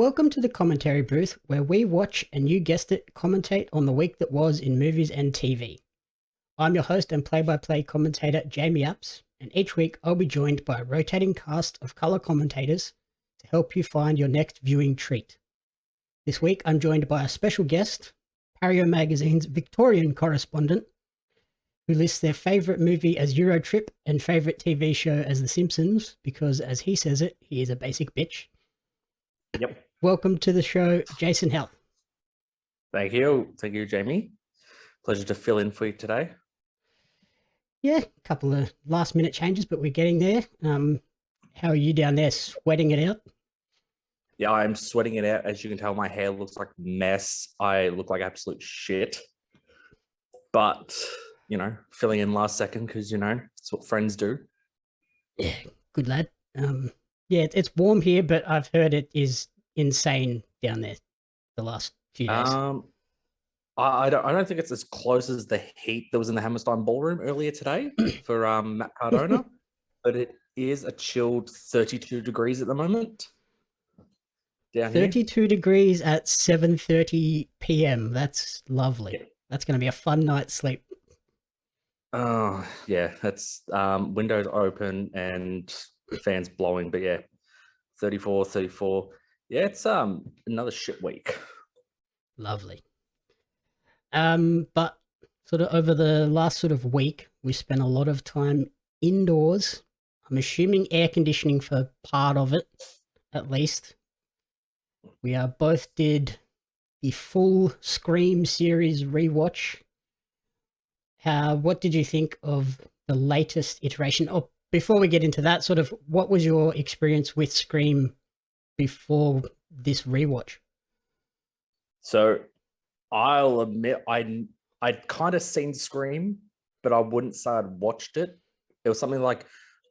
Welcome to the commentary booth, where we watch and, you guessed it, commentate on the week that was in movies and TV. I'm your host and play-by-play commentator, Jamie Apps, and each week I'll be joined by a rotating cast of colour commentators to help you find your next viewing treat. This week I'm joined by a special guest, Pario magazine's Victorian correspondent, who lists their favourite movie as Eurotrip and favourite TV show as The Simpsons, because as he says it, he is a basic bitch. Yep. Welcome to the show, Jason Hauth. Thank you. Thank you, Jamie. Pleasure to fill in for you today. Yeah, a couple of last minute changes, but we're getting there. How are you down there, sweating it out? Yeah, I'm sweating it out. As you can tell, my hair looks like a mess. I look like absolute shit. But, filling in last second because, it's what friends do. Yeah, good lad. Yeah, it's warm here, but I've heard it is insane down there the last few days. I don't think it's as close as the heat that was in the Hammerstein Ballroom earlier today for Matt Cardona, but it is a chilled 32 degrees at the moment. Down 32 here. Degrees at 7:30 p.m. That's lovely. Yeah. That's going to be a fun night's sleep. Oh, yeah, that's windows open and fans blowing, but yeah, 34. Yeah, it's another shit week. Lovely. But sort of over the last sort of week, we spent a lot of time indoors. I'm assuming air conditioning for part of it, at least. We both did the full Scream series rewatch. What did you think of the latest iteration? Oh, before we get into that, sort of, what was your experience with Scream before this rewatch? So I'll admit I'd kind of seen Scream, but I wouldn't say I'd watched it. It was something like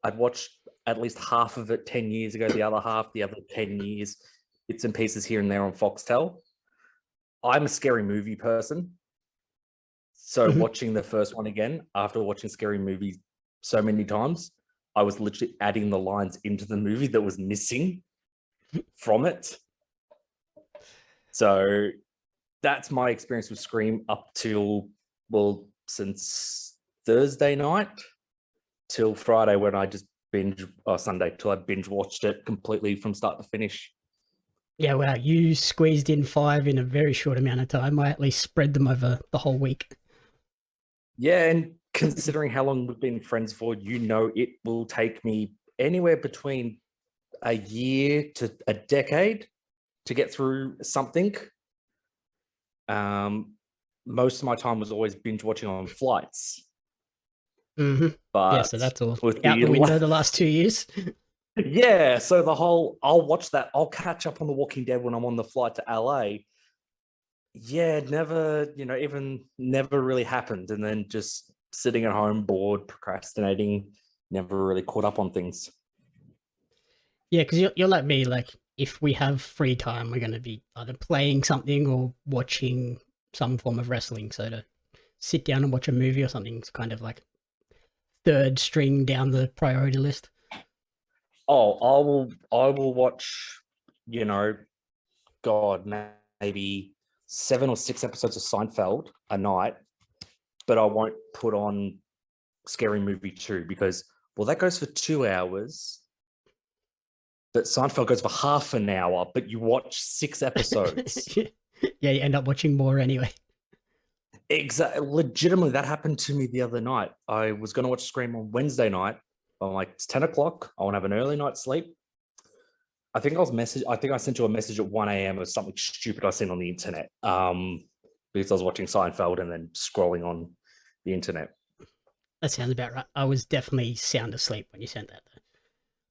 I'd watched at least half of it 10 years ago, the other half, the other 10 years, bits and pieces here and there on Foxtel. I'm a scary movie person. So watching the first one again, after watching scary movies so many times, I was literally adding the lines into the movie that was missing from it. So that's my experience with Scream up till, since Thursday night till Friday when I just Sunday till I binge watched it completely from start to finish. Yeah, wow, you squeezed in 5 in a very short amount of time. I at least spread them over the whole week. Yeah, and considering how long we've been friends for, it will take me anywhere between a year to a decade to get through something. Most of my time was always binge watching on flights. But yeah, so that's all out the window the last 2 years. Yeah, so I'll watch that. I'll catch up on The Walking Dead when I'm on the flight to LA. Yeah, never really happened. And then just sitting at home, bored, procrastinating, never really caught up on things. Yeah, because you're like me, like if we have free time, we're going to be either playing something or watching some form of wrestling. So to sit down and watch a movie or something is kind of like third string down the priority list. Oh, I will watch, maybe 7 or 6 episodes of Seinfeld a night, but I won't put on Scary Movie 2 because, that goes for 2 hours. But Seinfeld goes for half an hour, but you watch 6 episodes. Yeah, you end up watching more anyway. Exactly. Legitimately, that happened to me the other night. I was going to watch Scream on Wednesday night. I'm like, it's 10 o'clock. I want to have an early night's sleep. I think I sent you a message at 1 a.m. or something stupid I seen on the internet because I was watching Seinfeld and then scrolling on the internet. That sounds about right. I was definitely sound asleep when you sent that, though.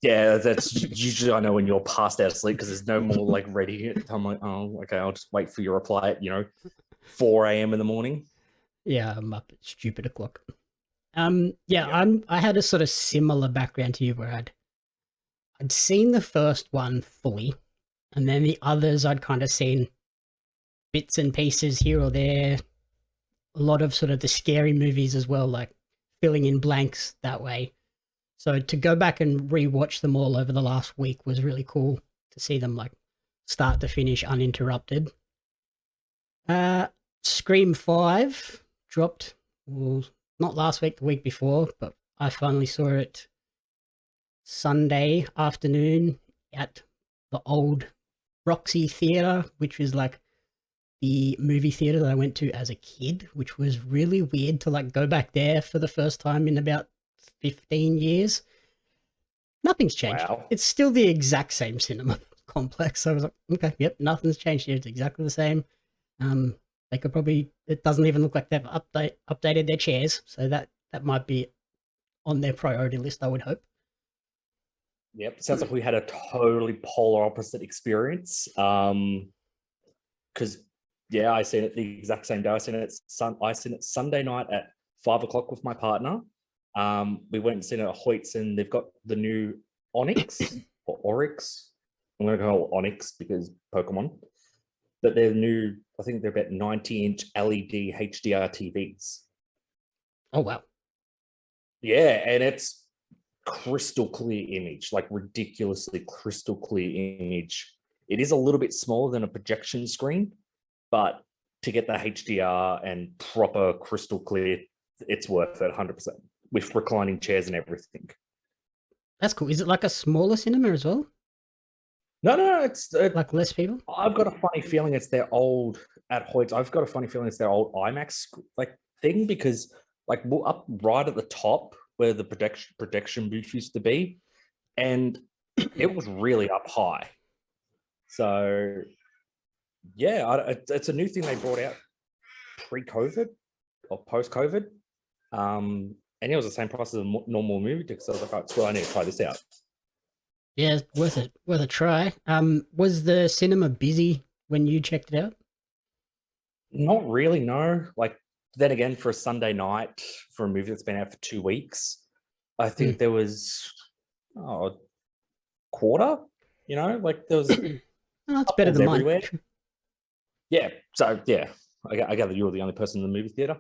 Yeah, that's usually I know when you're passed out of sleep because there's no more like ready. I'm like, oh, okay, I'll just wait for your reply at 4 a.m. in the morning. Yeah, I'm up at stupid o'clock. I had a sort of similar background to you where I'd seen the first one fully, and then the others I'd kind of seen bits and pieces here or there. A lot of sort of the scary movies as well, like filling in blanks that way. So to go back and rewatch them all over the last week was really cool to see them like start to finish uninterrupted. Scream 5 dropped, well, not last week, the week before, but I finally saw it Sunday afternoon at the old Roxy Theatre, which was like the movie theatre that I went to as a kid, which was really weird to like go back there for the first time in about 15 years. Nothing's changed. Wow. It's still the exact same cinema complex. So I was like, okay, yep, nothing's changed here. It's exactly the same. They could probably, it doesn't even look like they've updated their chairs. So that might be on their priority list, I would hope. Yep, sounds like we had a totally polar opposite experience. Because yeah, I seen it the exact same day. I seen it Sunday night at 5 o'clock with my partner. We went and seen it at Hoyt's, and they've got the new Onyx or Oryx. I'm going to call it Onyx because Pokemon. But they're new. I think they're about 90-inch LED HDR TVs. Oh wow! Yeah, and it's crystal clear image, like ridiculously crystal clear image. It is a little bit smaller than a projection screen, but to get the HDR and proper crystal clear, it's worth it 100% with reclining chairs and everything. That's cool. Is it like a smaller cinema as well? No, it's like less people. I've got a funny feeling it's their old at Hoyt's. I've got a funny feeling it's their old IMAX like thing, because like up right at the top where the projection booth used to be, and it was really up high. So yeah, it's a new thing they brought out pre-COVID or post-COVID, and it was the same price as a normal movie ticket. So I was like, oh, it's well, I need to try this out. Yeah, worth a try. Was the cinema busy when you checked it out? Not really, no. Like then again, for a Sunday night for a movie that's been out for 2 weeks, I think there was a quarter. You know, like there was. Oh, that's better than everywhere. Mine. Yeah. So yeah, I gather you were the only person in the movie theater.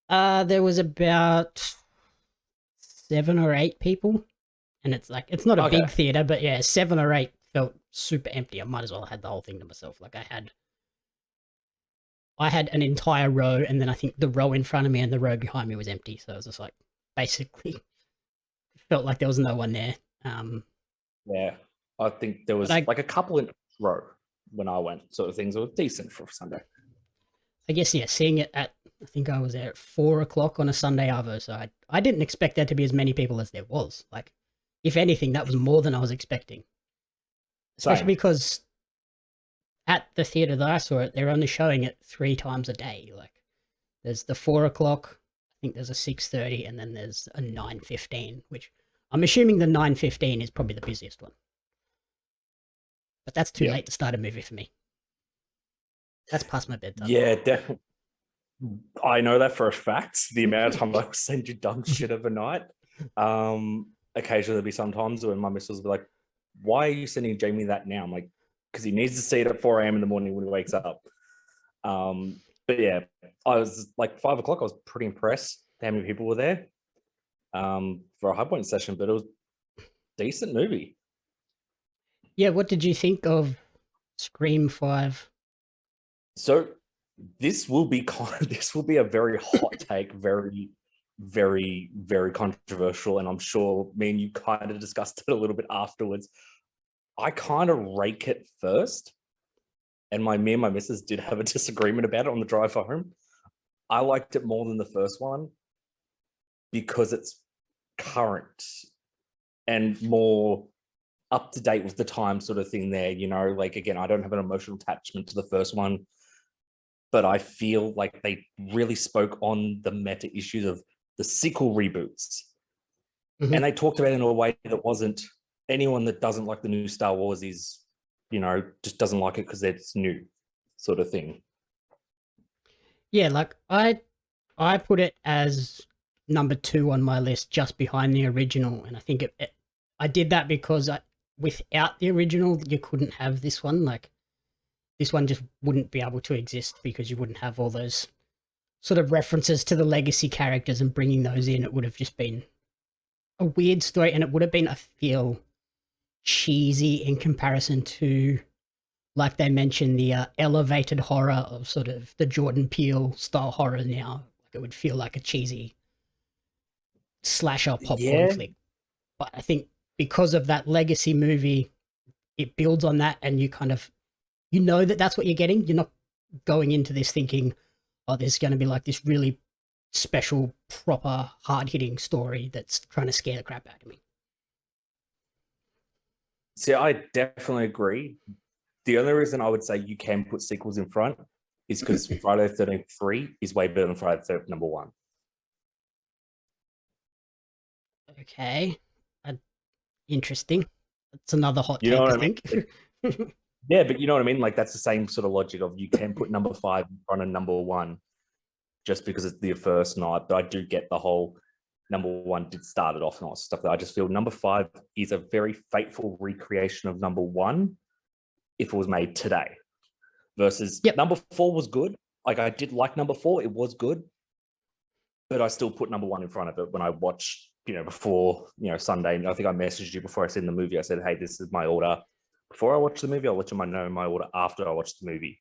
There was about 7 or 8 people. And it's like, it's not a big theater, but yeah, 7 or 8 felt super empty. I might as well have had the whole thing to myself. Like I had an entire row, and then I think the row in front of me and the row behind me was empty. So it was just like, basically, felt like there was no one there. Yeah, I think there was like a couple in row when I went, sort of things. It was decent for Sunday. I guess, yeah, seeing it at, I think I was there at 4 o'clock on a Sunday Arvo, so I didn't expect there to be as many people as there was. Like, if anything, that was more than I was expecting. Especially because at the theater that I saw it, they're only showing it 3 times a day. Like, there's the 4 o'clock, I think there's a 6:30, and then there's a 9:15, which I'm assuming the 9:15 is probably the busiest one. But that's too late to start a movie for me. That's past my bedtime. Yeah, definitely. I know that for a fact. The amount of time I send you dumb shit overnight. Occasionally there'll be some times when my missus will be like, why are you sending Jamie that now? I'm like, because he needs to see it at 4 a.m. in the morning when he wakes up. But yeah, I was like 5 o'clock. I was pretty impressed how many people were there for a High Point session, but it was a decent movie. Yeah, what did you think of Scream 5? So this will be a very hot take, very, very, very controversial, and I'm sure me and you kind of discussed it a little bit afterwards. I kind of rake it first, and me and my missus did have a disagreement about it on the drive home. I liked it more than the first one because it's current and more up to date with the time sort of thing there. You know, like, again, I don't have an emotional attachment to the first one, but I feel like they really spoke on the meta issues of the sequel reboots. And they talked about it in a way that wasn't, anyone that doesn't like the new Star Wars is, you know, just doesn't like it because it's new sort of thing. Yeah, like I put it as number 2 on my list, just behind the original. And I think I did that because without the original, you couldn't have this one. Like, this one just wouldn't be able to exist because you wouldn't have all those sort of references to the legacy characters, and bringing those in, it would have just been a weird story, and it would have been, I feel, cheesy in comparison to like they mention the elevated horror of sort of the Jordan Peele style horror now. Like it would feel like a cheesy slasher popcorn Yeah. flick. But I think because of that legacy movie, it builds on that, and you kind of you know that that's what you're getting. You're not going into this thinking, oh, there's going to be like this really special, proper, hard hitting story that's trying to scare the crap out of me. See, I definitely agree. The only reason I would say you can put sequels in front is because Friday the 13th 3 is way better than Friday the 13th #1. Okay. Uh, Interesting. That's another hot You know take, what I I mean? think. Yeah, but you know what I mean? Like that's the same sort of logic of you can put #5 in front of #1 just because it's the first night. But I do get the whole #1 did start it off and all stuff. That I just feel #5 is a very faithful recreation of #1 if it was made today. Versus Yep. #4 was good. Like I did like #4, it was good, but I still put #1 in front of it when I watched, before, Sunday. I think I messaged you before I seen the movie. I said, hey, this is my order. Before I watch the movie, I'll let you know my order after I watch the movie.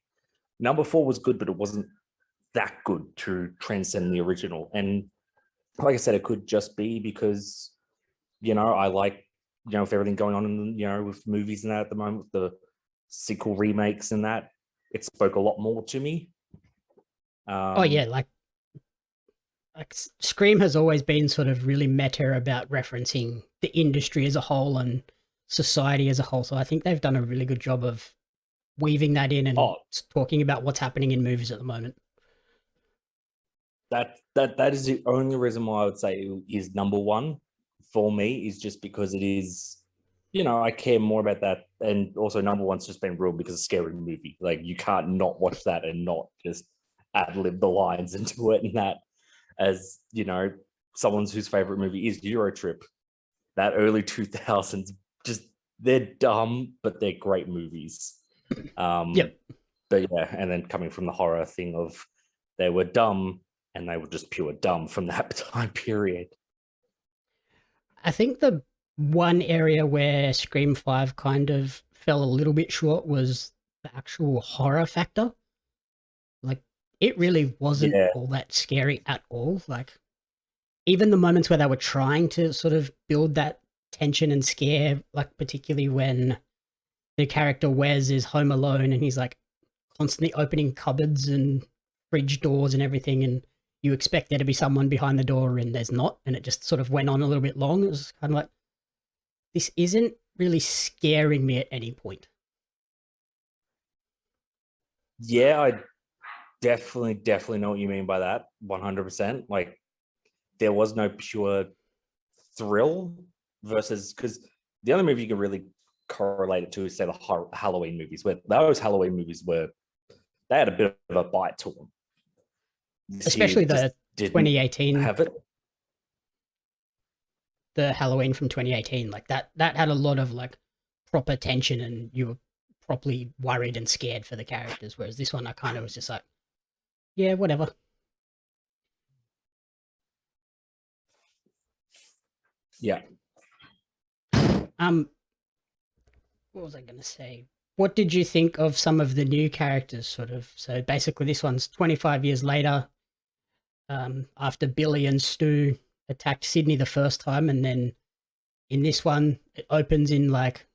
#4 was good, but it wasn't that good to transcend the original. And like I said, it could just be because, I like, with everything going on in, with movies and that at the moment, the sequel remakes and that, it spoke a lot more to me. Oh yeah, like Scream has always been sort of really meta about referencing the industry as a whole and society as a whole. So I think they've done a really good job of weaving that in and Oh, talking about what's happening in movies at the moment. that is the only reason why I would say it is #1 for me, is just because it is, I care more about that. And also #1's just been ruled because it's a scary movie. Like you can't not watch that and not just ad-lib the lines into it. And that, as someone whose favorite movie is Euro Trip, that early 2000s, just they're dumb, but they're great movies. Yep. But yeah, and then coming from the horror thing of they were dumb and they were just pure dumb from that time period. I think the one area where Scream 5 kind of fell a little bit short was the actual horror factor. Like, it really wasn't Yeah, all that scary at all. Like, even the moments where they were trying to sort of build that tension and scare, like, particularly when the character Wes is home alone and he's like constantly opening cupboards and fridge doors and everything, and you expect there to be someone behind the door and there's not, and it just sort of went on a little bit long. It was kind of like, this isn't really scaring me at any point. yeah, I definitely know what you mean by that. 100%. Like there was no pure thrill versus, because the only movie you can really correlate it to is say the Halloween movies, where those Halloween movies were, they had a bit of a bite to them. This Especially year just the didn't 2018, have it. the Halloween from 2018, like that had a lot of like proper tension and you were properly worried and scared for the characters. Whereas this one, I kind of was just like, yeah, whatever. Yeah. Um, what was I going to say? What did you think of some of the new characters? Sort of. So basically, this one's 25 years later, after Billy and Stu attacked Sydney the first time, and then in this one, it opens in like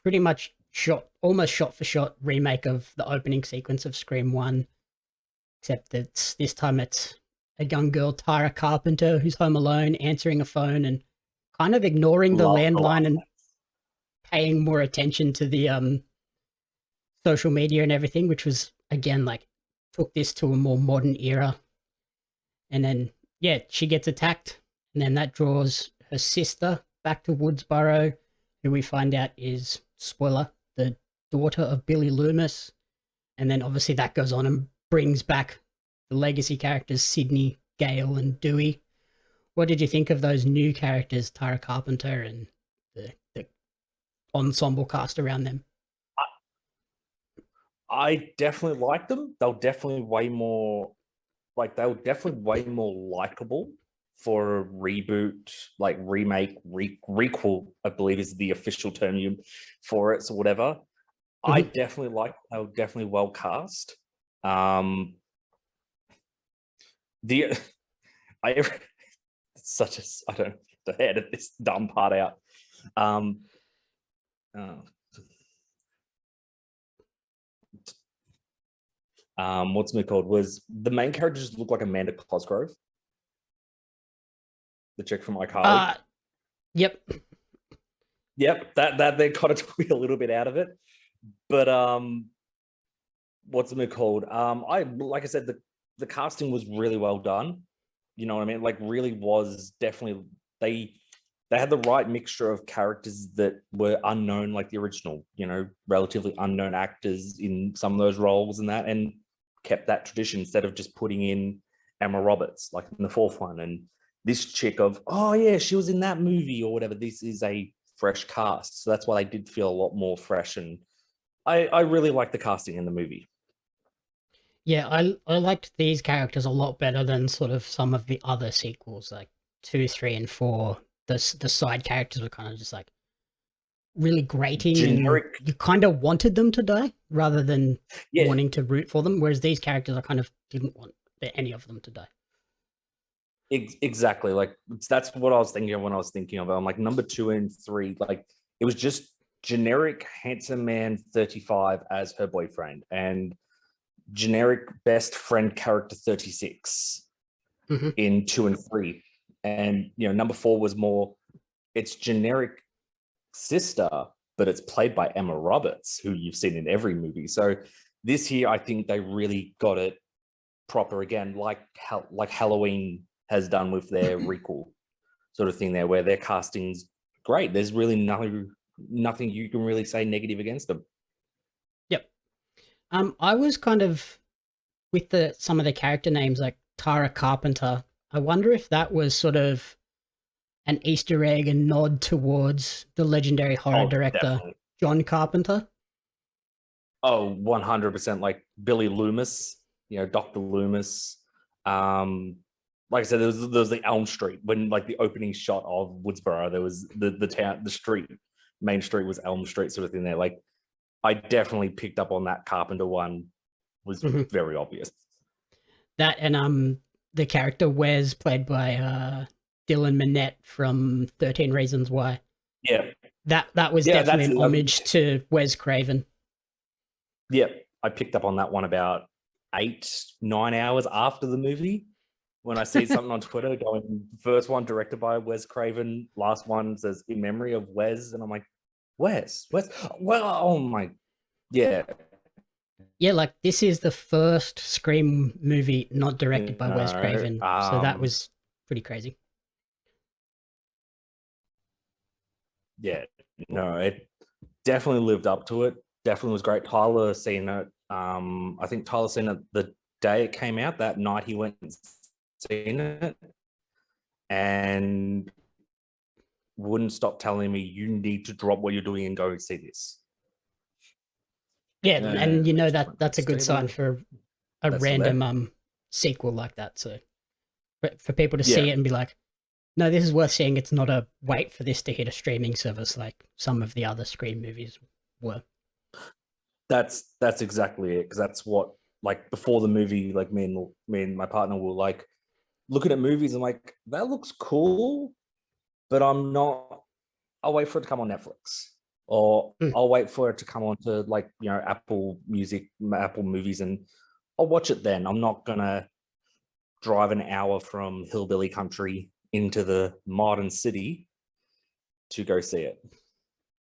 pretty much almost shot for shot remake of the opening sequence of Scream 1, except that this time it's a young girl, Tyra Carpenter, who's home alone, answering a phone and kind of ignoring the Love the landline laugh. and paying more attention to the social media and everything, which was again like took this to a more modern era. And then yeah, she gets attacked, and then that draws her sister back to Woodsboro, who we find out is, spoiler, the daughter of Billy Loomis. And then obviously that goes on and brings back the legacy characters Sydney, Gale, and Dewey. What did you think of those new characters, Tyra Carpenter and the ensemble cast around them? I definitely like them. They'll definitely way more, like they were definitely way more likable for a reboot, like remake, requel, I believe is the official term for it, so whatever. I definitely like, they were definitely well cast. Um, the I it's such a, I don't have to edit this dumb part out. Um, uh, what's it called? Was the main character just looked like Amanda Cosgrove, the chick from iCarly? Yep. Yep, that they kind of took me a little bit out of it, but what's it called? I like I said, the casting was really well done. You know what I mean? Like, really was definitely, they they had the right mixture of characters that were unknown, like the original, you know, relatively unknown actors in some of those roles and that, and kept that tradition instead of just putting in Emma Roberts, like in the fourth one. And this chick of, oh yeah, she was in that movie or whatever. This is a fresh cast. So that's why they did feel a lot more fresh. And I really like the casting in the movie. Yeah, I liked these characters a lot better than sort of some of the other sequels, like 2, 3, and 4. The side characters were kind of just like really grating, and Generic, you kind of wanted them to die rather than yeah, wanting to root for them. Whereas these characters, I kind of didn't want any of them to die. exactly. Like, that's what I was thinking of when I was thinking of it. I'm like, number 2 and 3, like, it was just generic handsome man 35 as her boyfriend, and generic best friend character 36 Hmm. in 2 and 3. And you know, number 4 was more, it's generic sister, but it's played by Emma Roberts, who you've seen in every movie. So this year, I think they really got it proper again, like Halloween has done with their recall sort of thing there, where their casting's great. There's really nothing you can really say negative against them. Yep. I was kind of with the some of the character names like Tara Carpenter. I wonder if that was sort of an Easter egg and nod towards the legendary horror Oh, director definitely. John Carpenter. Oh, 100%, like Billy Loomis, you know, Dr. Loomis. Like I said, there was the Elm Street, when like the opening shot of Woodsboro, there was the town, the street, main street was Elm Street sort of thing there. Like, I definitely picked up on that Carpenter one, was Mhm. very obvious. That and the character Wes, played by Dylan Minnette from 13 Reasons Why. Yeah, That was yeah, definitely an homage to Wes Craven. yeah. I picked up on that one about 8, 9 hours after the movie, when I see something on Twitter going, first one directed by Wes Craven, last one says in memory of Wes, and I'm like, Wes, well, oh my, yeah, Yeah, like this is the first Scream movie not directed you by Wes know, Craven, so that was pretty crazy. yeah, no, it definitely lived up to it. Definitely was great. Tyler seen it. I think Tyler seen it the day it came out. That night he went and seen it, and wouldn't stop telling me, you need to drop what you're doing and go and see this. Yeah, And and you I know just that went, that's a good straight sign away. for a That's still there. random sequel like that. So for people to Yeah, see it and be like, no, this is worth seeing. It's not a wait for this to hit a streaming service like some of the other Scream movies were. that's exactly it. Because that's what, like, before the movie, like me and my partner were like looking at movies and like, that looks cool, but I'm not. I'll wait for it to come on Netflix, or Mm. I'll wait for it to come on to, like, you know, Apple Music, Apple Movies, and I'll watch it then. I'm not gonna drive an hour from hillbilly country into the modern city to go see it.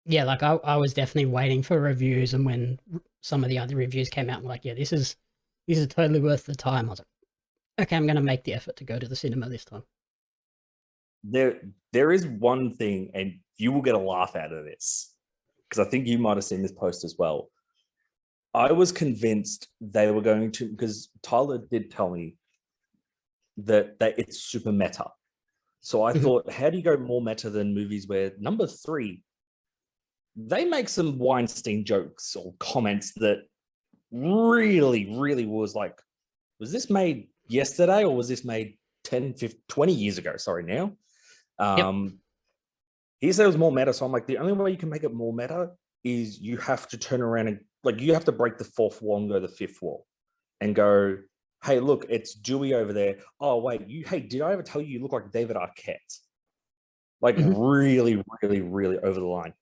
Yeah, like I was definitely waiting for reviews, and when some of the other reviews came out, I'm like, yeah, this is totally worth the time. I was like, okay, I'm gonna make the effort to go to the cinema this time. There is one thing, and you will get a laugh out of this, because I think you might have seen this post as well. I was convinced they were going to, because Tyler did tell me that it's super meta. So I Mhm. thought, how do you go more meta than movies where number 3, they make some Weinstein jokes or comments that really, really was like, was this made yesterday or was this made 10, 15, 20 years ago? Sorry, now. Yep. Um, he said it was more meta. So I'm like, the only way you can make it more meta is you have to turn around and like you have to break the fourth wall and go to the fifth wall and go, hey, look, it's Dewey over there. Oh, wait, did I ever tell you look like David Arquette? Like really, really, really over the line.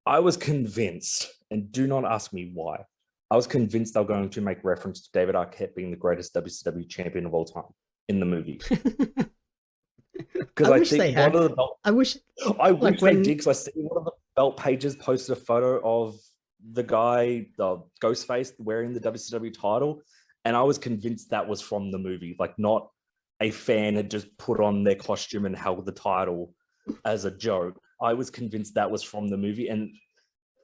I was convinced, and do not ask me why, I was convinced they were going to make reference to David Arquette being the greatest WCW champion of all time in the movie. Because I think one of the belt, I wish they did, because I see one of the belt pages posted a photo of the guy, the Ghostface, wearing the WCW title, and I was convinced that was from the movie, like not a fan had just put on their costume and held the title as a joke. I was convinced that was from the movie, and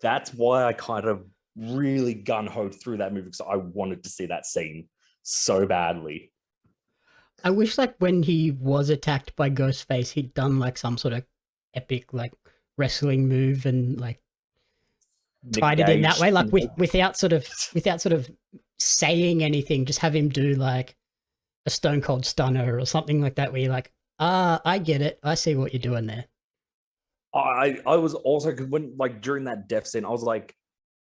that's why I kind of really gun-hoed through that movie, because I wanted to see that scene so badly. I wish like when he was attacked by Ghostface, he'd done like some sort of epic like wrestling move and like tied it in that way, like without sort of saying anything, just have him do like a Stone Cold Stunner or something like that, where you're like, I get it, I see what you're doing there. I was also, because when like during that death scene, I was like,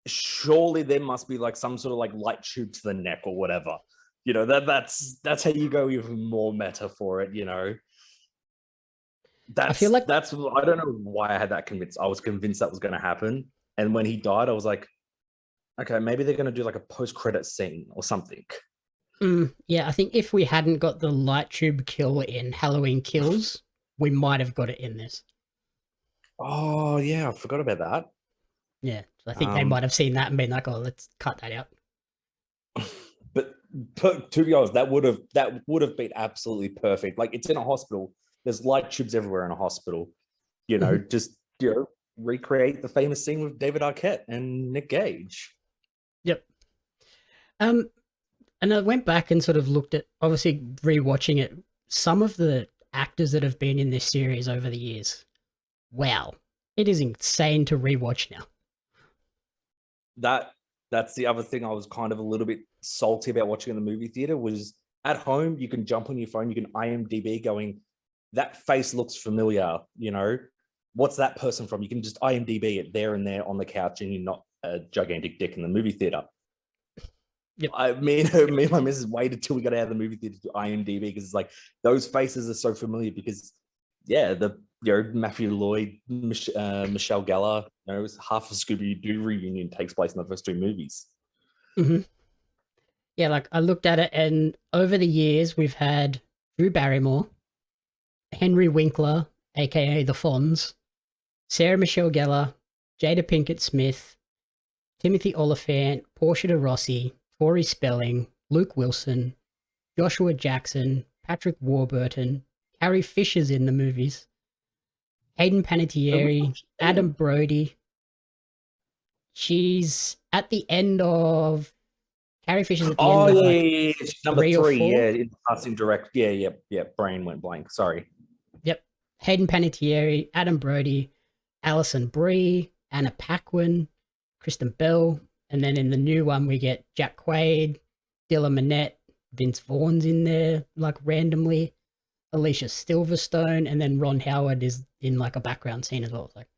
surely there must be like some sort of like light tube to the neck or whatever. You know, that's how you go even more meta for it, you know. I feel like I don't know why I had that convinced. I was convinced that was going to happen. And when he died, I was like, okay, maybe they're going to do like a post-credit scene or something. Yeah, I think if we hadn't got the light tube kill in Halloween Kills, we might have got it in this. Oh, yeah, I forgot about that. Yeah, so I think they might have seen that and been like, oh, let's cut that out. But to be honest, that would have been absolutely perfect. Like, it's in a hospital. There's light tubes everywhere in a hospital. You know, just recreate the famous scene with David Arquette and Nick Gage. Yep. And I went back and sort of looked at, obviously rewatching it, some of the actors that have been in this series over the years. Wow, it is insane to rewatch now. That's the other thing I was kind of a little bit salty about watching in the movie theater. Was at home, you can jump on your phone, you can IMDb going, that face looks familiar, you know, what's that person from? You can just IMDb it there and there on the couch, and you're not a gigantic dick in the movie theater. Yep. Me and my missus waited till we got out of the movie theater to IMDb, because it's like those faces are so familiar. Because Matthew Lloyd, Michelle Gellar, half of Scooby-Doo reunion takes place in the first two movies. Yeah, like I looked at it, and over the years we've had Drew Barrymore, Henry Winkler, aka the Fonz, Sarah Michelle Gellar, Jada Pinkett Smith, Timothy Olyphant, Portia de Rossi, Tori Spelling, Luke Wilson, Joshua Jackson, Patrick Warburton, Carrie Fisher's in the movies, Hayden Panettiere, Adam Brody. She's at the end of Carrie Fisher's at the end of like she's number 3, in casting direct. Yeah. Brain went blank. Sorry. Yep. Hayden Panettiere, Adam Brody, Alison Brie, Anna Paquin, Kristen Bell, and then in the new one we get Jack Quaid, Dylan Minnette, Vince Vaughn's in there like randomly, Alicia Silverstone, and then Ron Howard is in like a background scene as well. It's like,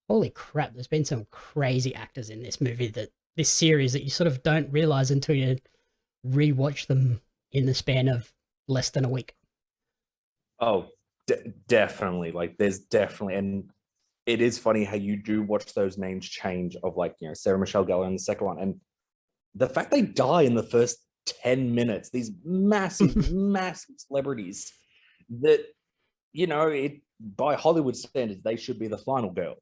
holy crap, there's been some crazy actors in this movie, this series, that you sort of don't realize until you rewatch them in the span of less than a week. Oh, definitely. Like there's definitely, and it is funny how you do watch those names change of like, Sarah Michelle Gellar in the second one. And the fact they die in the first 10 minutes, these massive, massive celebrities that, by Hollywood standards, they should be the final girl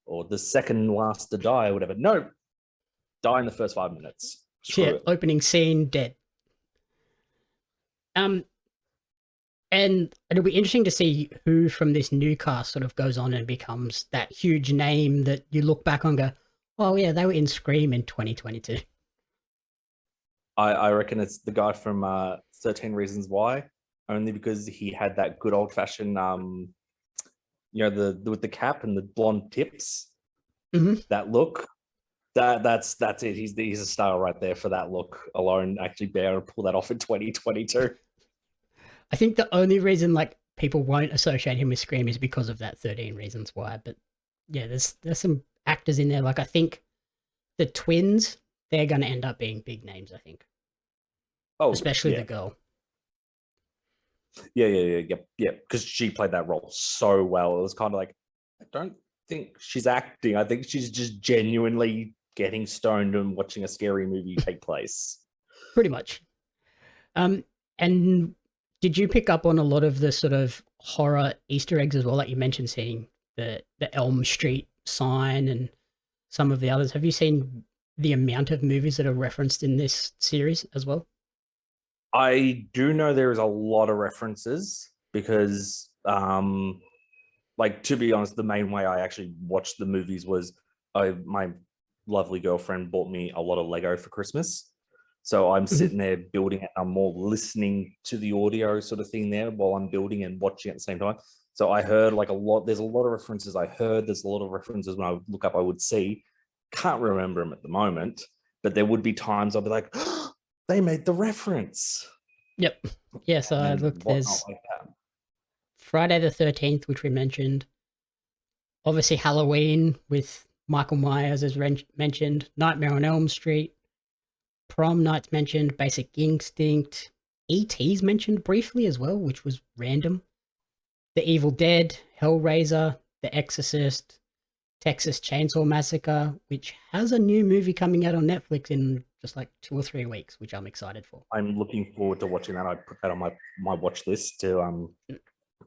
or the second last to die or whatever. No, die in the first 5 minutes. Opening scene, dead. And it'll be interesting to see who from this new cast sort of goes on and becomes that huge name that you look back on and go, oh yeah, they were in Scream in 2022. I reckon it's the guy from 13 Reasons Why, only because he had that good old fashioned, with the cap and the blonde tips, that look. That's it. He's a star right there for that look alone. Actually, be able to pull that off in 2022. I think the only reason like people won't associate him with Scream is because of that 13 Reasons Why. But yeah, there's some actors in there. Like I think the twins, they're going to end up being big names. I think, especially the girl. Yeah. Because she played that role so well. It was kind of like, I don't think she's acting. I think she's just genuinely getting stoned and watching a scary movie take place. Pretty much. And did you pick up on a lot of the sort of horror Easter eggs as well? Like you mentioned, seeing the Elm Street sign and some of the others. Have you seen the amount of movies that are referenced in this series as well? I do know there is a lot of references because, like, to be honest, the main way I actually watched the movies was my lovely girlfriend bought me a lot of Lego for Christmas. So I'm sitting there building it. I'm more listening to the audio sort of thing there while I'm building and watching at the same time. So I heard like there's a lot of references I heard. There's a lot of references when I would look up, I would see. Can't remember them at the moment, but there would be times I'll be like, oh, they made the reference. Yep. Yeah, so I looked, there's like Friday the 13th, which we mentioned. Obviously Halloween with Michael Myers as mentioned. Nightmare on Elm Street. Prom Night's mentioned. Basic Instinct. E.T.'s mentioned briefly as well, which was random. The Evil Dead. Hellraiser. The Exorcist. Texas Chainsaw Massacre, which has a new movie coming out on Netflix in just like 2 or 3 weeks, which I'm excited for. I'm looking forward to watching that. I put that on my watch list to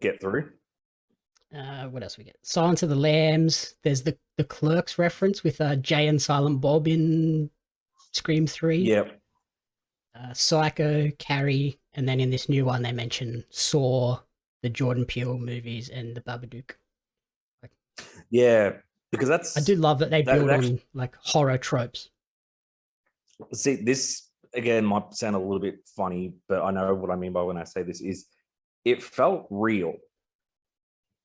get through. What else we get? Silence of the Lambs. There's the Clerks reference with Jay and Silent Bob in Scream 3. Yep. Psycho, Carrie, and then in this new one they mention Saw, the Jordan Peele movies, and the Babadook. Yeah, because I do love that they build on like horror tropes. See, this again might sound a little bit funny, but I know what I mean by when I say this is it felt real.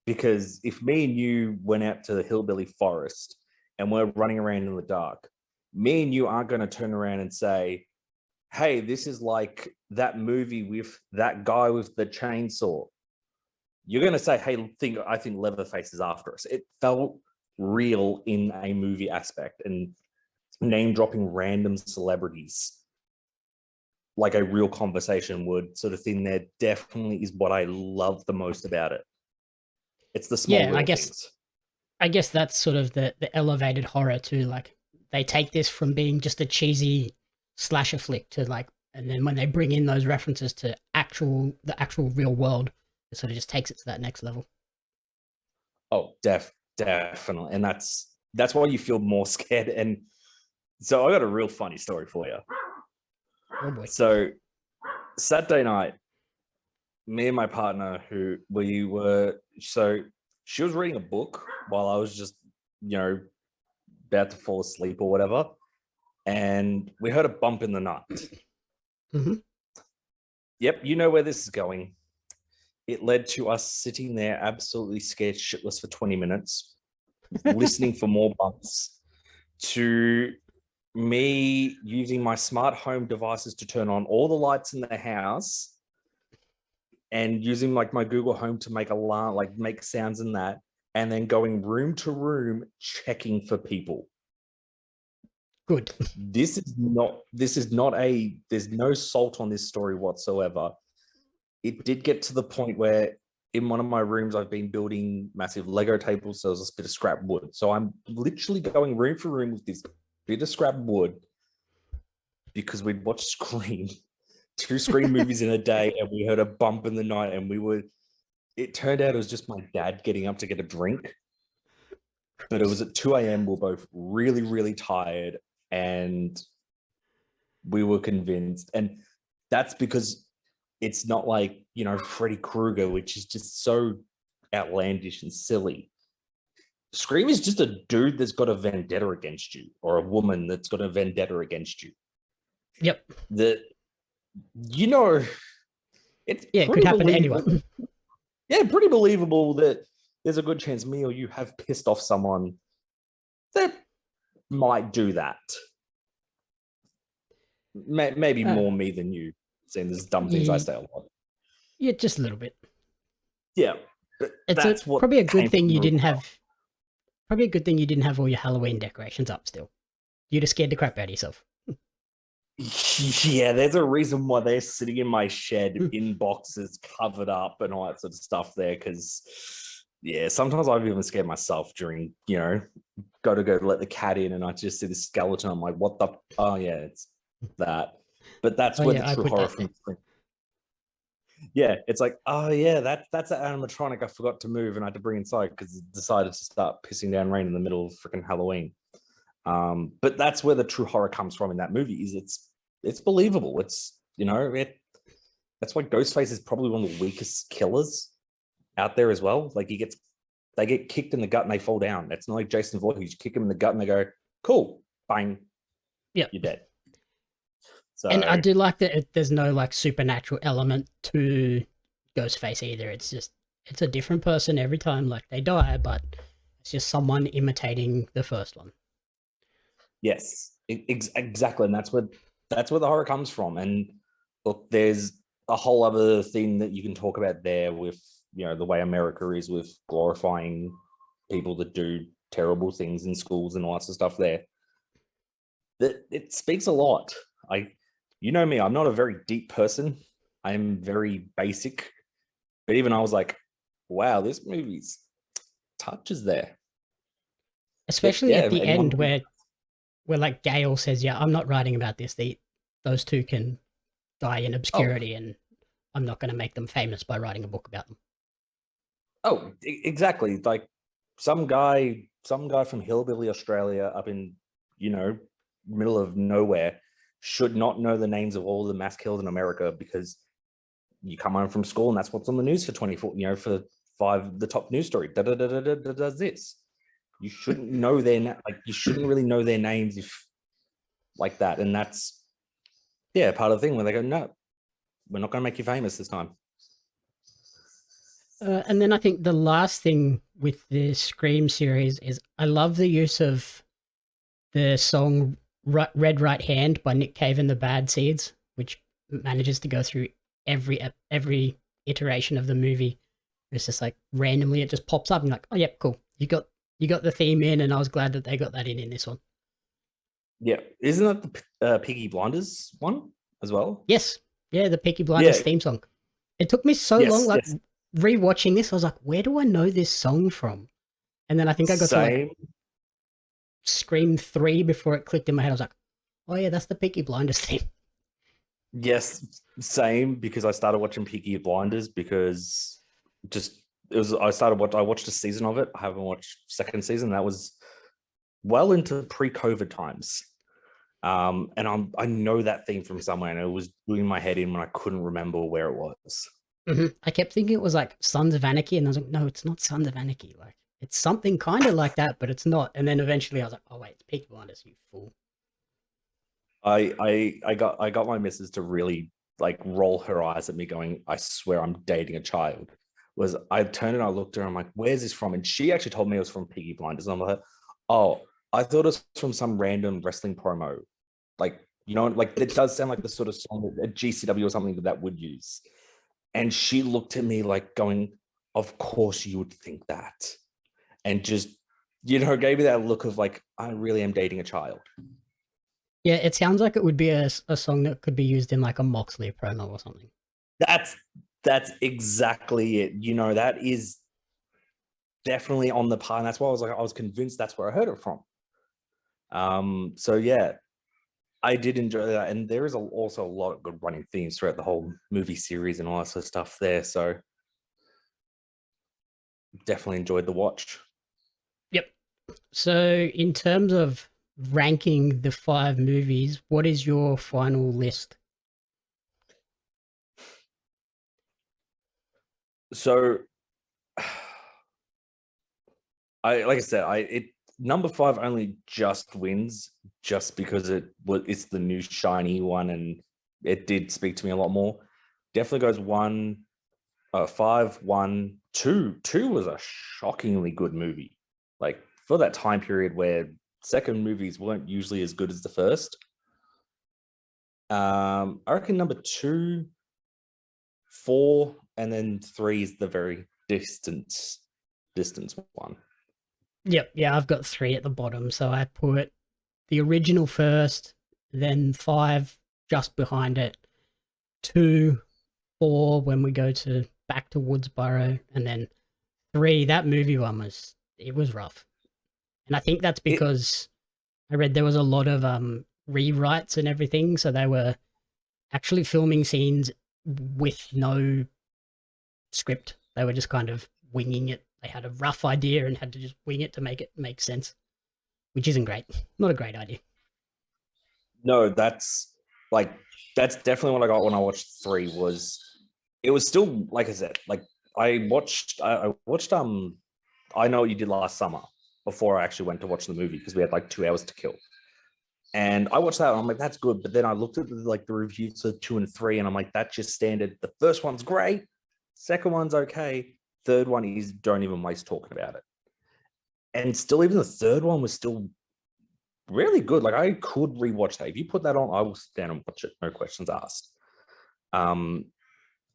Because if me and you went out to the hillbilly forest and we're running around in the dark, me and you aren't going to turn around and say, hey, this is like that movie with that guy with the chainsaw. You're going to say, hey, I think Leatherface is after us. It felt real in a movie aspect, and name dropping random celebrities like a real conversation would sort of thing there definitely is what I love the most about it. It's the small little things. I guess that's sort of the elevated horror too. Like they take this from being just a cheesy slasher flick to like, and then when they bring in those references to the actual real world, it sort of just takes it to that next level. Oh, definitely. And that's why you feel more scared. And so I got a real funny story for you. Oh boy. So Saturday night, me and my partner, she was reading a book while I was just, about to fall asleep or whatever. And we heard a bump in the night. Mm-hmm. Yep, you know where this is going. It led to us sitting there absolutely scared shitless for 20 minutes, listening for more bumps, to me using my smart home devices to turn on all the lights in the house and using like my Google Home to make alarm, like make sounds in that, and then going room to room checking for people. Good. There's no salt on this story whatsoever. It did get to the point where in one of my rooms, I've been building massive Lego tables. So there's a bit of scrap wood. So I'm literally going room for room with this bit of scrap wood because we'd watched Scream, 2 Scream movies in a day, and we heard a bump in the night, and it turned out it was just my dad getting up to get a drink. But it was at 2 a.m. We're both really, really tired, and we were convinced. And that's because it's not like, Freddy Krueger, which is just so outlandish and silly. Scream is just a dude that's got a vendetta against you, or a woman that's got a vendetta against you. Yep. It could happen to anyone. Yeah, pretty believable that there's a good chance me or you have pissed off someone that might do that. Maybe more me than you, seeing there's dumb things I say a lot. Yeah, just a little bit. Yeah. It's probably a good thing you didn't have Probably a good thing you didn't have all your Halloween decorations up still. You'd have scared the crap out of yourself. Yeah, there's a reason why they're sitting in my shed in boxes, covered up, and all that sort of stuff there. Because, yeah, sometimes I've even scared myself during, go to let the cat in, and I just see the skeleton. I'm like, what the? Oh yeah, it's that. But that's Oh where yeah, the I true put horror that there. from. Yeah, it's like, oh yeah, that's an animatronic I forgot to move, and I had to bring inside because it decided to start pissing down rain in the middle of freaking Halloween. But that's where the true horror comes from in that movie. Is it's believable. It's that's why Ghostface is probably one of the weakest killers out there as well. Like they get kicked in the gut and they fall down. It's not like Jason Voorhees. You kick him in the gut and they go, cool, bang, Yeah, you're dead. So and I do like that there's no like supernatural element to Ghostface either. It's a different person every time. Like they die, but it's just someone imitating the first one. yes, exactly, and that's where the horror comes from. And look, there's a whole other thing that you can talk about there with the way America is with glorifying people that do terrible things in schools and all that sort of stuff. There, that it speaks a lot. You know me, I'm not a very deep person. I'm very basic, but even I was like, wow, this movie's touches there. Especially Yeah, at the and end where like Gale says, "Yeah, I'm not writing about this. Those two can die in oh, obscurity, and I'm not going to make them famous by writing a book about them." exactly. Like some guy from hillbilly Australia up in middle of nowhere should not know the names of all the mass killed in America because you come home from school and that's what's on the news for 24, for the top news story does this. You shouldn't know you shouldn't really know their names if like that. And that's part of the thing where they go, no, we're not going to make you famous this time. And then I think the last thing with the Scream series is I love the use of the song Red Right Hand by Nick Cave and the Bad Seeds, which manages to go through every iteration of the movie. It's just like randomly it just pops up and like, oh yep, cool. You got the theme in, and I was glad that they got that in this one. Yeah, isn't that the Piggy Blinders one as well? Yes, yeah, the Peaky Blinders Yeah, theme song. It took me so long, yes, like yes. rewatching this. I was like, where do I know this song from? And then I think I got to like Same. Scream 3 before it clicked in my head. I was like, oh yeah, that's the Peaky Blinders theme. Yes, same. Because I started watching Peaky Blinders because just I watched a season of it. I haven't watched second season. That was well into pre-COVID times. And I know that theme from somewhere, and it was doing my head in when I couldn't remember where it was. I kept thinking it was like Sons of Anarchy, and I was like, no, it's not Sons of Anarchy. Like it's something kind of like that, but it's not. And then eventually I was like, oh wait, it's Peaky Blinders, you fool. I got my missus to really like roll her eyes at me, going, "I swear I'm dating a child." Was I turned and I looked at her, I'm like, "Where's this from?" And she actually told me it was from Piggy Blinders. And I'm like, "Oh, I thought it was from some random wrestling promo." Like, like it does sound like the sort of song that a GCW or something that would use. And she looked at me like going, "Of course you would think that." And just, gave me that look of like, I really am dating a child. Yeah, it sounds like it would be a song that could be used in like a Moxley promo or something. That's exactly it. That is definitely on the par. And that's why I was convinced that's where I heard it from. So yeah, I did enjoy that. And there is also a lot of good running themes throughout the whole movie series and all that sort of stuff there. So definitely enjoyed the watch. Yep. So in terms of ranking the 5 movies, what is your final list? So like I said, number 5 only just wins just because it's the new shiny one and it did speak to me a lot more. Definitely goes 5, 1, 2. 2 was a shockingly good movie. Like for that time period where second movies weren't usually as good as the first. I reckon number 2, 4, and then 3 is the very distance one. Yep, yeah, I've got 3 at the bottom. So I put the original first, then 5 just behind it, 2, 4 when we go to back to Woodsboro, and then 3. That movie one was it was rough, and I think that's It because I read there was a lot of rewrites and everything, so they were actually filming scenes with no script. They were just kind of winging it. They had a rough idea and had to just wing it to make it make sense, which isn't great. Not a great idea. no, like that's definitely what I got when I watched three. Was it was still like I said, like I watched I Know What You Did Last Summer before I actually went to watch the movie because we had like 2 hours to kill. And I watched that and I'm like, that's good. But then I looked at the reviews of 2 and 3, and I'm like, that's just standard. The first one's great, second one's okay, third one is don't even waste talking about it. And still, even the third one was still really good. Like I could rewatch that. If you put that on, I will sit down and watch it, no questions asked. Um,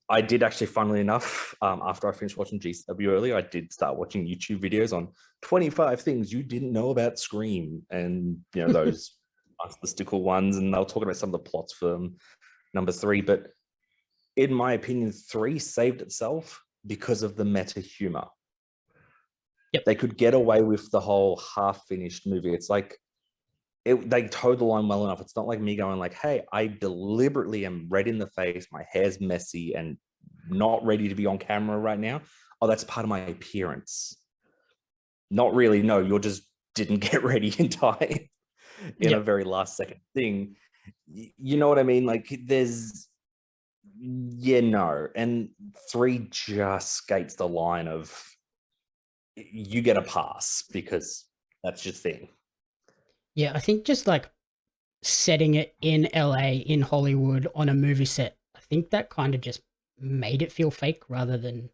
I did actually, funnily enough, after I finished watching GCW earlier, I did start watching YouTube videos on 25 things you didn't know about Scream, and those mystical ones, and they'll talk about some of the plots for number 3. But in my opinion, 3 saved itself because of the meta humor. Yep. They could get away with the whole half-finished movie. It's like they toe the line well enough. It's not like me going like, hey, I deliberately am red in the face, my hair's messy and not ready to be on camera right now. Oh, that's part of my appearance. Not really. No, you're just didn't get ready in time in a Yep. very last second thing. You know what I mean? Like no. And 3 just skates the line of you get a pass because that's your thing. Yeah, I think just like setting it in LA, in Hollywood, on a movie set, I think that kind of just made it feel fake rather than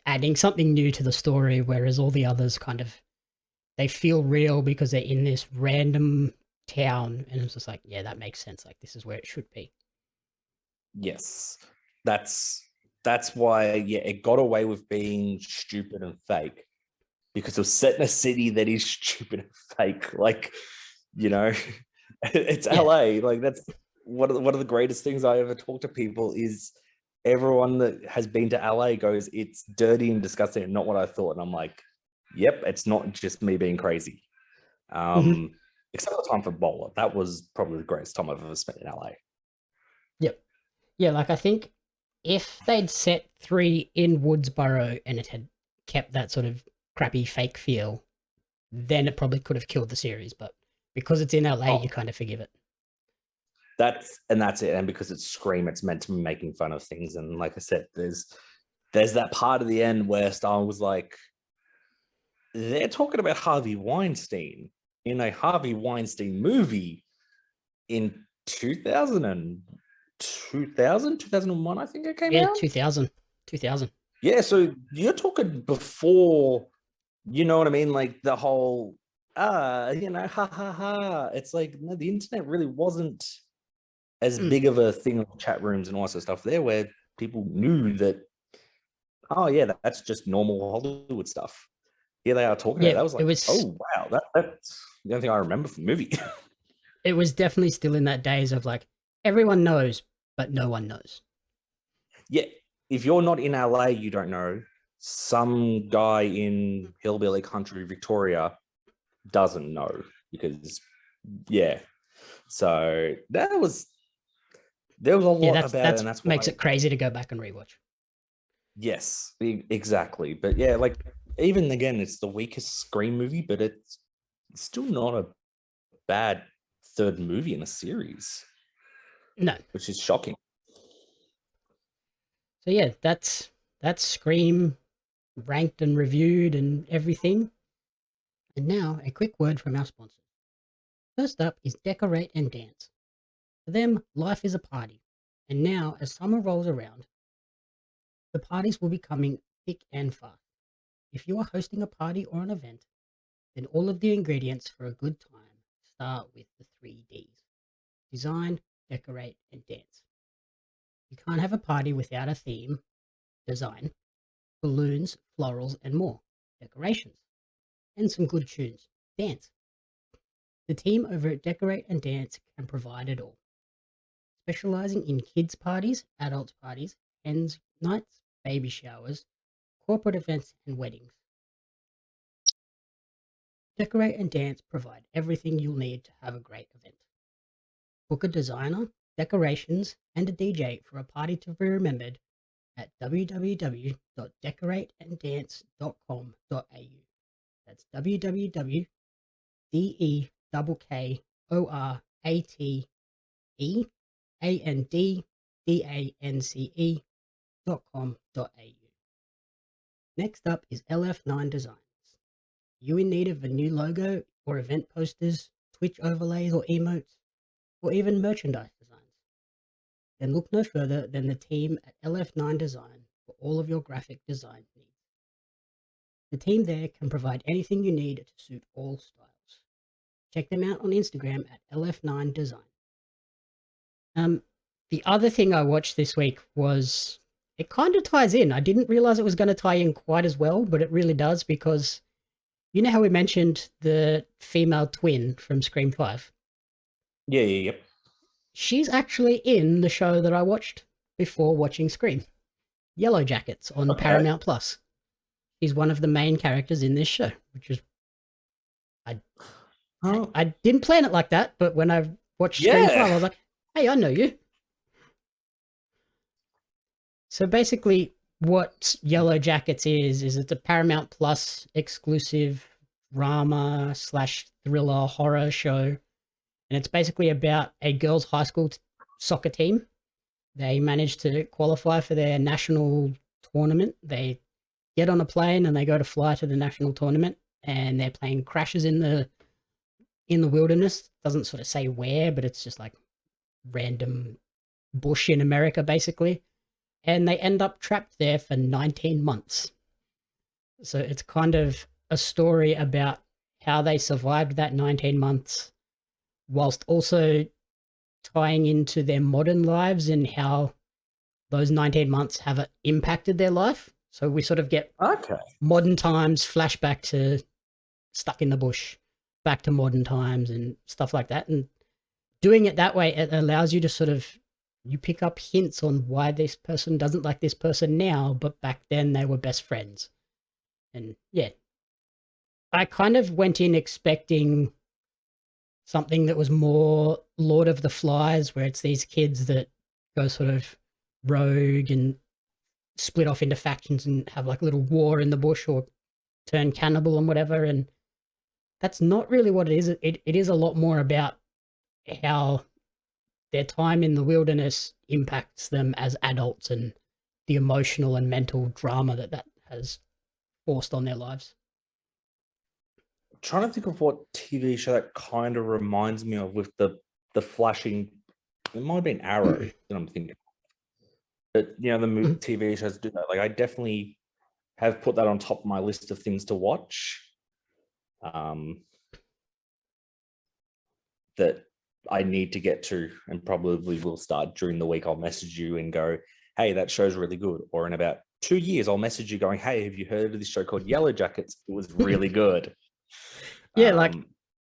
adding something new to the story, whereas all the others kind of they feel real because they're in this random town, and it's just like, yeah, that makes sense. Like this is where it should be. Yes, that's why, yeah, it got away with being stupid and fake because it was set in a city that is stupid and fake. Like, you know, it's Yeah, LA. Like that's one of the greatest things I ever talk to people is everyone that has been to LA goes, it's dirty and disgusting and not what I thought. And I'm like, yep, it's not just me being crazy. hmm Except for the time for Bowler. That was probably the greatest time I've ever spent in LA. yep, yeah. Like I think if they'd set 3 in Woodsboro and it had kept that sort of crappy fake feel, then it probably could have killed the series. But because it's in LA, you Oh, kind of forgive it. that's it. And because it's Scream, it's meant to be making fun of things. And like I said, there's that part of the end where Star was like, they're talking about Harvey Weinstein in a Harvey Weinstein movie in 2000 and 2001, I think it came Yeah, out. 2000, 2000. Yeah, so you're talking before, you know what I mean? Like the whole, ha ha ha. It's like, no, the internet really wasn't as Mm. big of a thing of chat rooms and all that stuff there where people knew that, oh, yeah, that's just normal Hollywood stuff. Here they are talking about it. Yeah, That was it like, was oh, wow, that's the only thing I remember from the movie. it was definitely still in that days of like everyone knows, but no one knows. Yeah, if you're not in LA, you don't know. Some guy in hillbilly country Victoria doesn't know because, yeah. So there was a Yeah, lot about it, that's and that's makes why. it crazy to go back and rewatch. Yes, exactly. But yeah, like even again, it's the weakest Scream movie, but it's still not a bad third movie in a series, No. which is shocking. So yeah, that's Scream ranked and reviewed and everything. And now a quick word from our sponsors. First up is Decorate and Dance. For them, life is a party. And now, as summer rolls around, the parties will be coming thick and fast. If you are hosting a party or an event, then all of the ingredients for a good time start with the 3 Ds: design, decorate, and dance. You can't have a party without a theme, design, balloons, florals, and more, decorations. and some good tunes. Dance. The team over at Decorate and Dance can provide it all, specializing in kids' parties, adults' parties, hens nights, baby showers, corporate events, and weddings. Decorate and Dance provide everything you'll need to have a great event. Book a designer, decorations, and a DJ for a party to be remembered at www.decorateanddance.com.au. That's www.decorateandandance.com.au. Next up is LF9 Designs. You in need of a new logo or event posters, Twitch overlays or emotes, or even merchandise designs? Then look no further than the team at LF9 Design for all of your graphic design needs. The team there can provide anything you need to suit all styles. Check them out on Instagram at LF9 Design. The other thing I watched this week was, it kind of ties in. I didn't realize it was going to tie in quite as well, but it really does, because you know how we mentioned the female twin from Scream 5? Yeah. She's actually in the show that I watched before watching Scream, Yellowjackets on Paramount Plus. She's one of the main characters in this show, which is I didn't plan it like that, but when I watched Scream 5, I was like, hey, I know you. So basically what Yellowjackets is it's a Paramount Plus exclusive drama / thriller horror show. And it's basically about a girls' high school soccer team. They managed to qualify for their national tournament. They get on a plane and they go to fly to the national tournament, and their plane crashes in the wilderness. Doesn't sort of say where, but it's just like random bush in America, basically. And they end up trapped there for 19 months. So it's kind of a story about how they survived that 19 months, whilst also tying into their modern lives and how those 19 months have impacted their life. So we sort of get modern times, flashback to stuck in the bush, back to modern times and stuff like that. And doing it that way, it allows you to sort of, you pick up hints on why this person doesn't like this person now, but back then they were best friends. And yeah, I kind of went in expecting something that was more Lord of the Flies, where it's these kids that go sort of rogue and split off into factions and have like a little war in the bush or turn cannibal and whatever. And that's not really what it is. It is a lot more about how their time in the wilderness impacts them as adults and the emotional and mental drama that has forced on their lives. I'm trying to think of what TV show that kind of reminds me of, with the flashing. It might have been Arrow that I'm thinking. But you know, the TV shows do that. Like, I definitely have put that on top of my list of things to watch. That I need to get to, and probably will start during the week. I'll message you and go, hey, that show's really good. Or in about 2 years, I'll message you going, hey, have you heard of this show called Yellowjackets? It was really good. Yeah, like,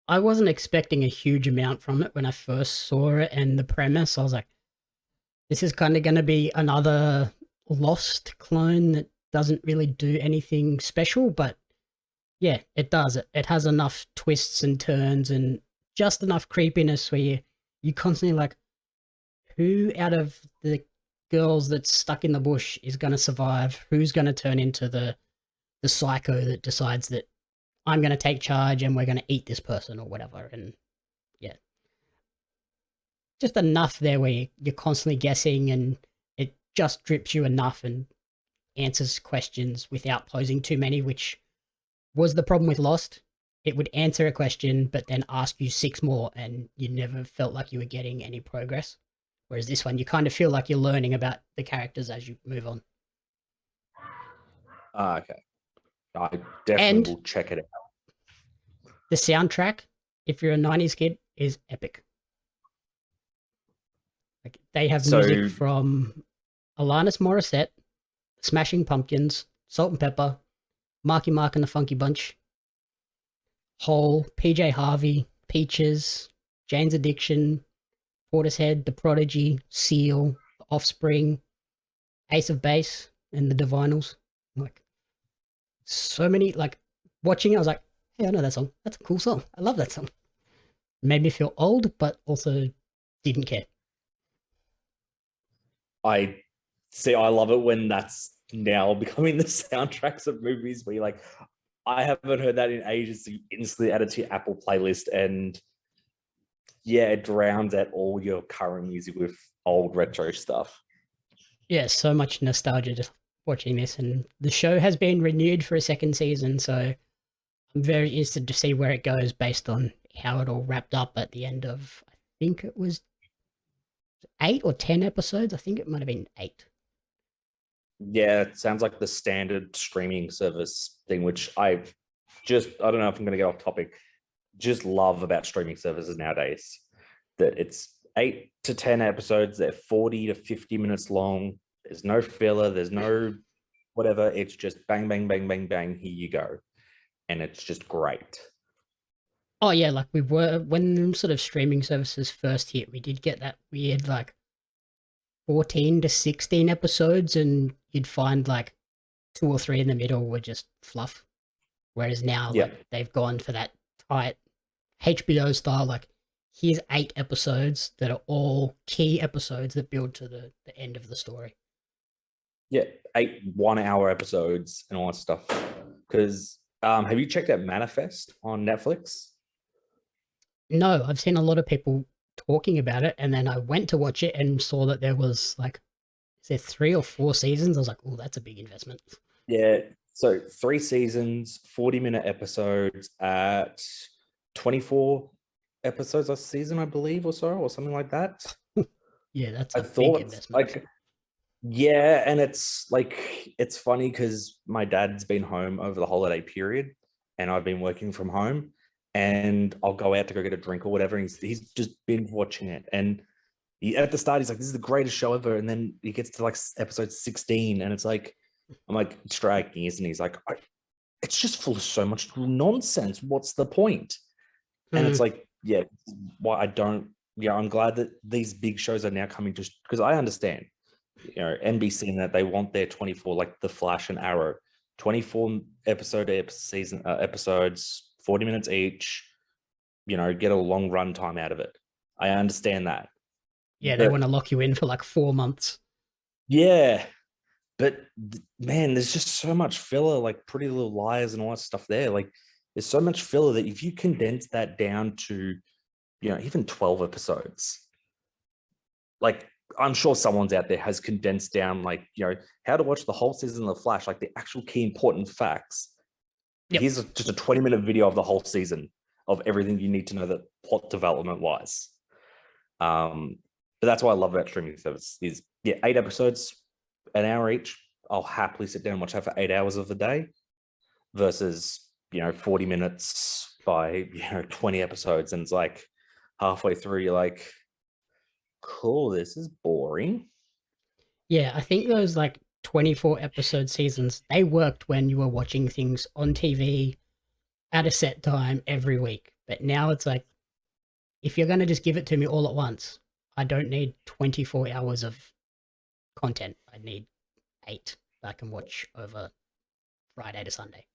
I wasn't expecting a huge amount from it when I first saw it, and the premise, I was like, this is kind of going to be another Lost clone that doesn't really do anything special, but yeah, it does. It has enough twists and turns and just enough creepiness where you constantly like, who out of the girls that's stuck in the bush is going to survive? Who's going to turn into the psycho that decides that I'm going to take charge and we're going to eat this person or whatever? And yeah, just enough there where you're constantly guessing, and it just drips you enough and answers questions without posing too many, which was the problem with Lost. It would answer a question, but then ask you 6 more, and you never felt like you were getting any progress. Whereas this one, you kind of feel like you're learning about the characters as you move on. Okay. I definitely will check it out. The soundtrack, if you're a 90s kid, is epic. Like, they have music from Alanis Morissette, Smashing Pumpkins, Salt and Pepper, Marky Mark and the Funky Bunch, Hole, PJ Harvey, Peaches, Jane's Addiction, Portishead, The Prodigy, Seal, The Offspring, Ace of Base, and the Divinals. Like, so many, like, watching it, I was like, hey, I know that song. That's a cool song. I love that song. Made me feel old, but also didn't care. I see. I love it when that's now becoming the soundtracks of movies where you're like, I haven't heard that in ages. So you instantly add it to your Apple playlist, and yeah, it drowns out all your current music with old retro stuff. Yeah, so much nostalgia just watching this, and the show has been renewed for a second season, so I'm very interested to see where it goes based on how it all wrapped up at the end of, I think it was 8 or 10 episodes. I think it might have been 8. Yeah, it sounds like the standard streaming service thing, which I don't know if I'm going to get off topic, just love about streaming services nowadays. That it's 8 to 10 episodes, they're 40 to 50 minutes long. There's no filler, there's no whatever. It's just bang, bang, bang, bang, bang, here you go. And it's just great. Oh yeah, like we were when sort of streaming services first hit, we did get that weird like 14 to 16 episodes, and you'd find like 2 or 3 in the middle were just fluff. Whereas now, Yeah. like they've gone for that tight HBO style, like here's 8 episodes that are all key episodes that build to the end of the story. Yeah, 8 1 hour episodes and all that stuff. Because have you checked out Manifest on Netflix? No, I've seen a lot of people talking about it, and then I went to watch it and saw that there was like, is there 3 or 4 seasons? I was like, oh, that's a big investment. Yeah. So 3 seasons, 40-minute episodes at 24 episodes a season, I believe, or so, or something like that. Yeah, that's I a big thought investment. like, yeah, and it's funny because my dad's been home over the holiday period and I've been working from home, and I'll go out to go get a drink or whatever, and he's just been watching it. And at the start he's like, this is the greatest show ever, and then he gets to like episode 16 and it's like, I'm like, it's striking, isn't he? He's like, it's just full of so much nonsense. What's the point? And it's like, yeah, why I don't, yeah, I'm glad that these big shows are now coming, just because I understand, NBC, and that they want their 24, like The Flash and Arrow, 24 episodes, 40 minutes each, get a long run time out of it. I understand that. Yeah, they want But to lock you in for like 4 months. yeah, but man, there's just so much filler, like Pretty Little Liars and all that stuff there. Like, there's so much filler that if you condense that down to, even 12 episodes, like, I'm sure someone's out there has condensed down, like, how to watch the whole season of The Flash, like the actual key important facts. Yep. Here's just a 20-minute video of the whole season of everything you need to know, that plot development wise. But that's what I love about streaming service is, yeah, 8 episodes, an hour each. I'll happily sit down and watch that for 8 hours of the day versus, 40 minutes by, 20 episodes. And it's like halfway through, you're like, cool, this is boring. Yeah, I think those like 24 episode seasons, they worked when you were watching things on TV at a set time every week. But now it's like, if you're going to just give it to me all at once, I don't need 24 hours of content. I need 8 that I can watch over Friday to Sunday.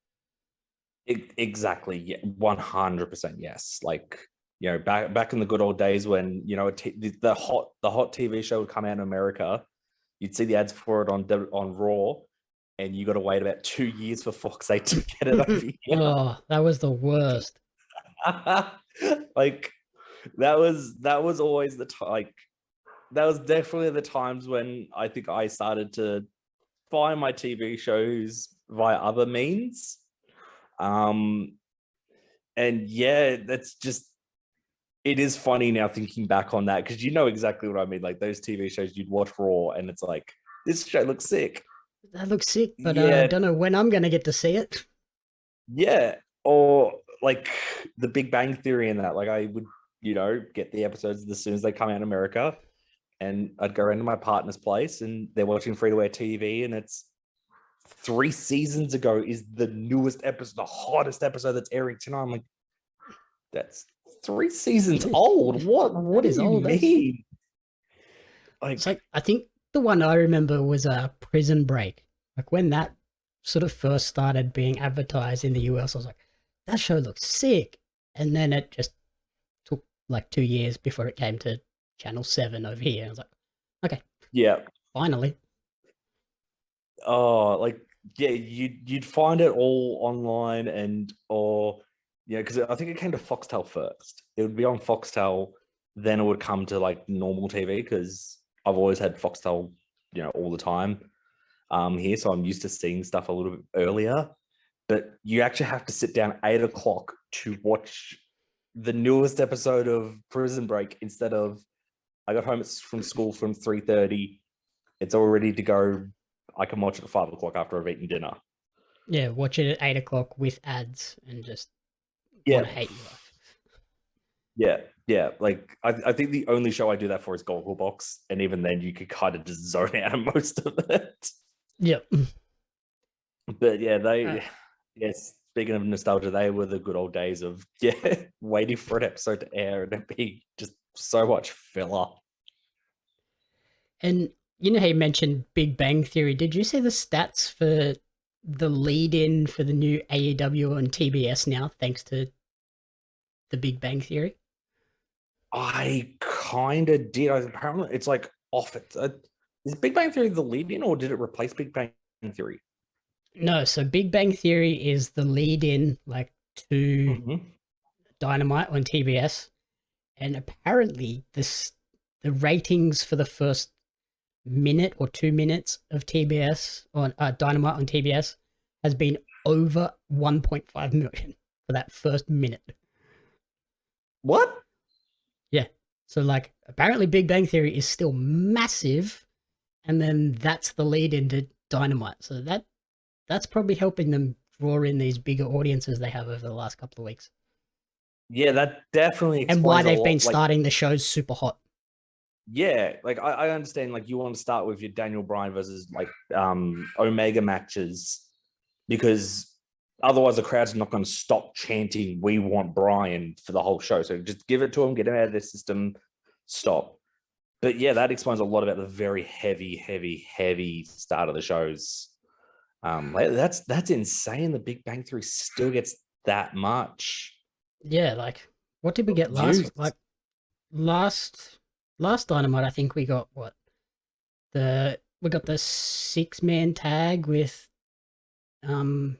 Exactly. Yeah, 100% yes. Like, back in the good old days when, the hot TV show would come out in America, you'd see the ads for it on Raw, and you got to wait about 2 years for Fox 8 to get it over here. Oh, that was the worst. Like, that was always that was definitely the times when I think I started to find my TV shows via other means. And yeah, that's just, it is funny now thinking back on that, because exactly what I mean. Like, those TV shows you'd watch Raw and it's like, this show looks sick. That looks sick, but Yeah. I don't know when I'm going to get to see it. Yeah. Or like The Big Bang Theory and that. Like, I would, get the episodes as soon as they come out in America, and I'd go around to my partner's place and they're watching free-to-air TV, and it's 3 seasons ago is the newest episode, the hottest episode that's airing tonight. I'm like, That's 3 seasons old. What That do is you old. mean? It's like, I think the one I remember was Prison Break. Like when that sort of first started being advertised in the US, I was like, that show looks sick. And then it just took like 2 years before it came to Channel 7 over here. I was like, okay, Yeah. finally. Oh, like yeah, you'd find it all online or yeah, because I think it came to Foxtel first. It would be on Foxtel, then it would come to like normal TV because I've always had Foxtel, all the time here, so I'm used to seeing stuff a little bit earlier. But you actually have to sit down 8 o'clock to watch the newest episode of Prison Break instead of I got home from school from 3:30. It's all ready to go. I can watch it at 5 o'clock after I've eaten dinner. Yeah, watch it at 8 o'clock with ads and just want Yeah, to hate your life. yeah, yeah. Like I think the only show I do that for is Gogglebox, and even then you could kind of just zone out of most of it. Yep. But yeah, Uh, yes. Speaking of nostalgia, they were the good old days of waiting for an episode to air and it being just so much filler. and you know how you mentioned Big Bang Theory. Did you see the stats for the lead in for the new AEW on TBS now, thanks to the Big Bang Theory? I kind of did. Apparently, it's like off it. Is Big Bang Theory the lead in, or did it replace Big Bang Theory? No, so Big Bang Theory is the lead in like to Mm-hmm. Dynamite on TBS, and apparently the ratings for the first minute or 2 minutes of TBS on Dynamite on TBS has been over 1.5 million for that first minute. What? Yeah. So like apparently Big Bang Theory is still massive, and then that's the lead into Dynamite. So that's probably helping them draw in these bigger audiences they have over the last couple of weeks. Yeah, that definitely And why explains a they've been lot. Like, starting the shows super hot. yeah, like I understand. Like, you want to start with your Daniel Bryan versus like Omega matches because otherwise the crowd's not going to stop chanting "We want Bryan" for the whole show. So just give it to him, get him out of their system, stop. But yeah, that explains a lot about the very heavy start of the shows. That's insane. The Big Bang Theory still gets that much Yeah, like what did we get last? views. Like last last Dynamite, I think we got what we got the 6-man tag with um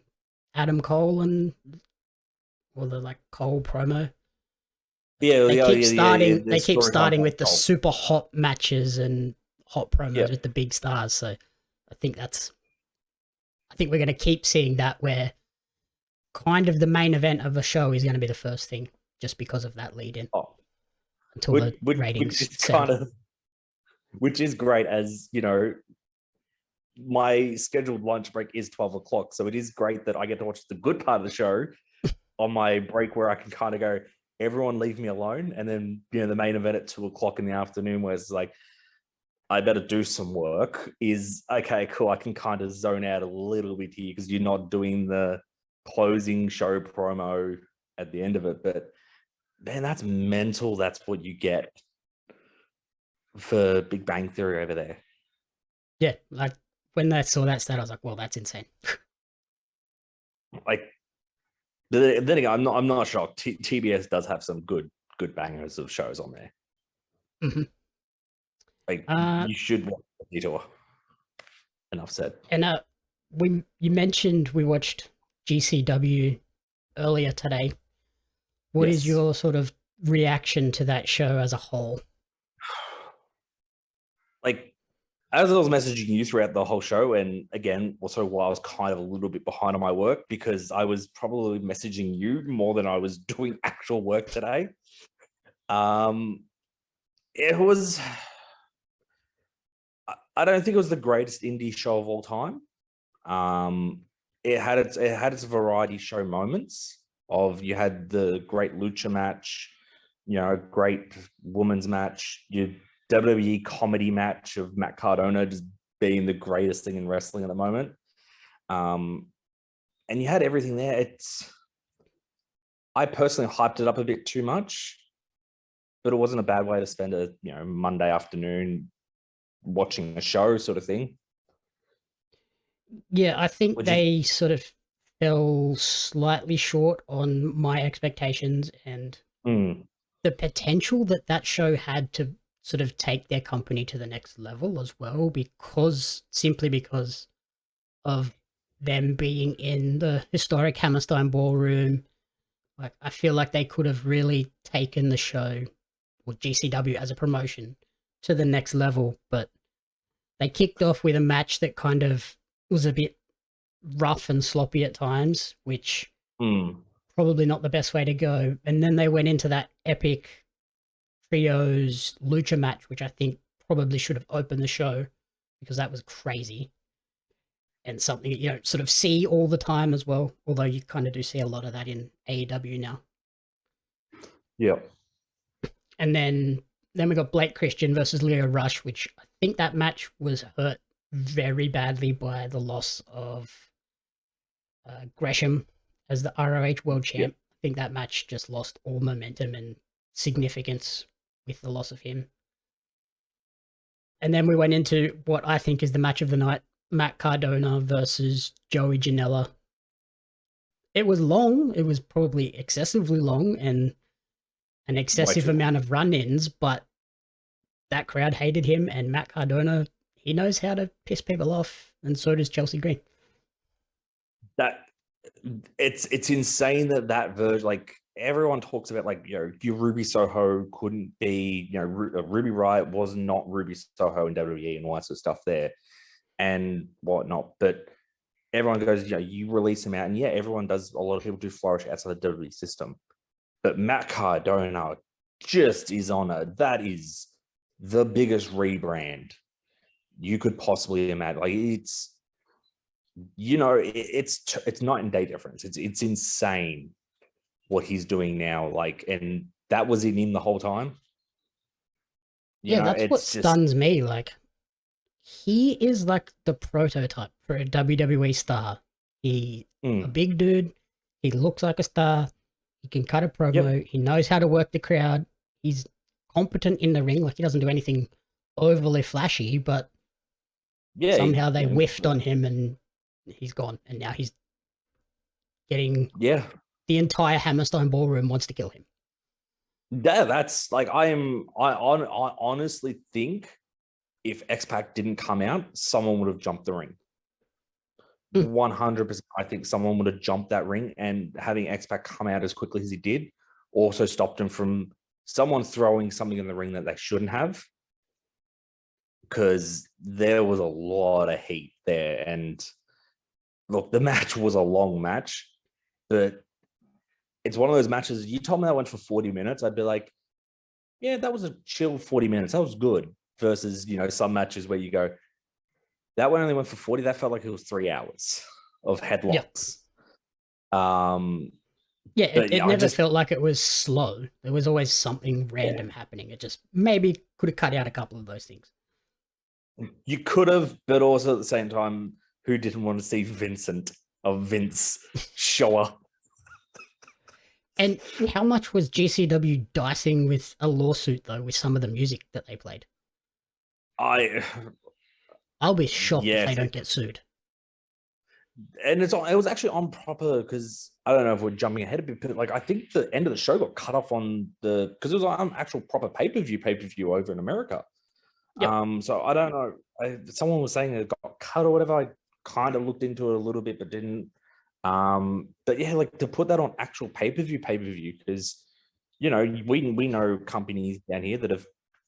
Adam Cole and or the like Cole promo. Yeah, They yeah, keep yeah, yeah, yeah. starting. The They keep storyline starting with the protocol. super hot matches and hot promos Yeah, with the big stars. So I think that's. I think we're going to keep seeing that where kind of the main event of the show is going to be the first thing, just because of that lead in oh, until the which ratings is settle. which is great, as you know. My scheduled lunch break is 12 o'clock, so it is great that I get to watch the good part of the show on my break, where I can kind of go, everyone leave me alone, and then the main event at 2 o'clock in the afternoon, where it's like I better do some work, is okay, cool. I can kind of zone out a little bit here because you're not doing the closing show promo at the end of it. But man, that's mental. That's what you get for Big Bang Theory over there. Yeah, like when I saw that stat, I was like, "Well, that's insane." Like, then again, I'm not shocked. TBS does have some good bangers of shows on there. Mhm. Like, Uh, you should watch the Detour. Enough said. and you mentioned we watched GCW earlier today. What is Yes. your sort of reaction to that show as a whole? Like, as I was messaging you throughout the whole show, and again, also while I was kind of a little bit behind on my work because I was probably messaging you more than I was doing actual work today. It was. I don't think it was the greatest indie show of all time. Um, it had its variety show moments. Of you had the great lucha match, great women's match, your WWE comedy match of Matt Cardona just being the greatest thing in wrestling at the moment. And you had everything there. I personally hyped it up a bit too much, but it wasn't a bad way to spend a Monday afternoon watching a show sort of thing. Yeah, I think Which is they sort of fell slightly short on my expectations and mm, the potential that that show had to sort of take their company to the next level as well, because simply because of them being in the historic Hammerstein Ballroom. Like, I feel like they could have really taken the show or GCW as a promotion to the next level, but they kicked off with a match that kind of was a bit rough and sloppy at times, which mm, probably not the best way to go. And then they went into that epic trios lucha match, which I think probably should have opened the show because that was crazy and something that you don't sort of see all the time as well. Although you kind of do see a lot of that in AEW now. yeah. And then we got Blake Christian versus Leo Rush, which I think that match was hurt very badly by the loss of Gresham as the ROH World Yeah. Champ. I think that match just lost all momentum and significance with the loss of him. And then we went into what I think is the match of the night, Matt Cardona versus Joey Janela. It was long. It was probably excessively long and an excessive amount of run-ins, but that crowd hated him, and Matt Cardona, he knows how to piss people off, and so does Chelsea Green. That it's insane that version, like everyone talks about, like, your Ruby Soho couldn't be, Ruby Riot was not Ruby Soho in WWE and all that sort of stuff there and whatnot, but everyone goes, you release him out, and everyone does, a lot of people do flourish outside the WWE system, but Matt Cardona just is on that is the biggest rebrand you could possibly imagine. Like, it's it's night and day difference. It's insane what he's doing now. Like, and that was in him the whole time. That's what It's just stuns me. Like, he is like the prototype for a WWE star. He a big dude. He looks like a star. He can cut a promo. yep. He knows how to work the crowd. He's competent in the ring. Like, he doesn't do anything overly flashy, but somehow they whiffed on him and he's gone. And now he's getting the entire Hammerstein Ballroom wants to kill him. Yeah, that's like I honestly think if X-Pac didn't come out, someone would have jumped the ring. 100%. I think someone would have jumped that ring, and having X-Pac come out as quickly as he did also stopped him from someone throwing something in the ring that they shouldn't have, because there was a lot of heat there. And look, the match was a long match, but it's one of those matches, you told me that went for 40 minutes, I'd be like, yeah, that was a chill 40 minutes. That was good. Versus, some matches where you go, that one only went for 40. That felt like it was 3 hours of headlocks. It never felt like it was slow. There was always something random happening. It just maybe could have cut out a couple of those things. You could have, but also at the same time, who didn't want to see Vince show up? And how much was GCW dicing with a lawsuit, though, with some of the music that they played? I'll be shocked if they don't get sued. And it was actually on proper, because I don't know if we're jumping ahead a bit, but like I think the end of the show got cut off on because it was on actual proper pay-per-view over in America. Yep. So I don't know. Someone was saying it got cut or whatever. I kind of looked into it a little bit, but didn't. But yeah, like to put that on actual pay-per-view, because we know companies down here that have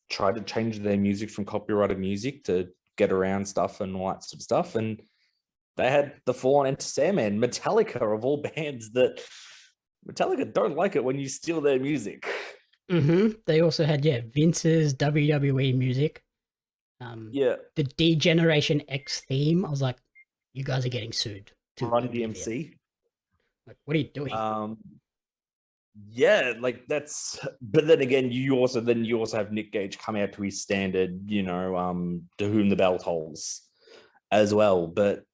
tried to change their music from copyrighted music to get around stuff and all that sort of stuff, and they had the full-on Enter Sandman, Metallica of all bands, that Metallica don't like it when you steal their music. They also had Vince's WWE music. The D-Generation X theme. I was like, you guys are getting sued. Run DMC. Like, what are you doing? Like that's. But then again, you also have Nick Gage come out to his standard, to whom the bell tolls, as well. But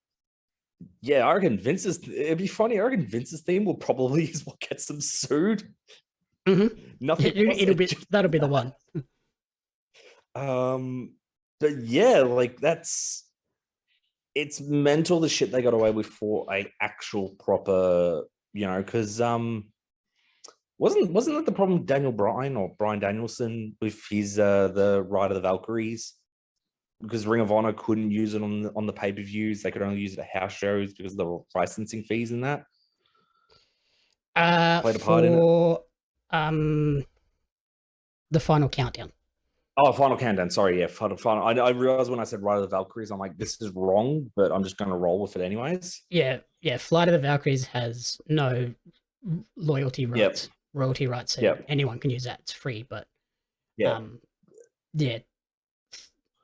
Yeah, I reckon Vince's. It'd be funny. I reckon Vince's theme will probably is what gets them sued. Mm-hmm. Nothing else. That'll be the one. But yeah, like it's mental the shit they got away with for a actual proper, because wasn't that the problem with Daniel Bryan or Bryan Danielson with his the Ride of the Valkyries? Because Ring of Honor couldn't use it on the pay-per-views, they could only use it at house shows because of the licensing fees and that played a part in it. For the Final Countdown. Oh, Final Countdown. Sorry, yeah, final. I realized when I said Ride of the Valkyries, I'm like, this is wrong, but I'm just going to roll with it anyways. Yeah, Flight of the Valkyries has no loyalty rights, Yep. royalty rights, so Yep. anyone can use that. It's free, but Yeah. yeah,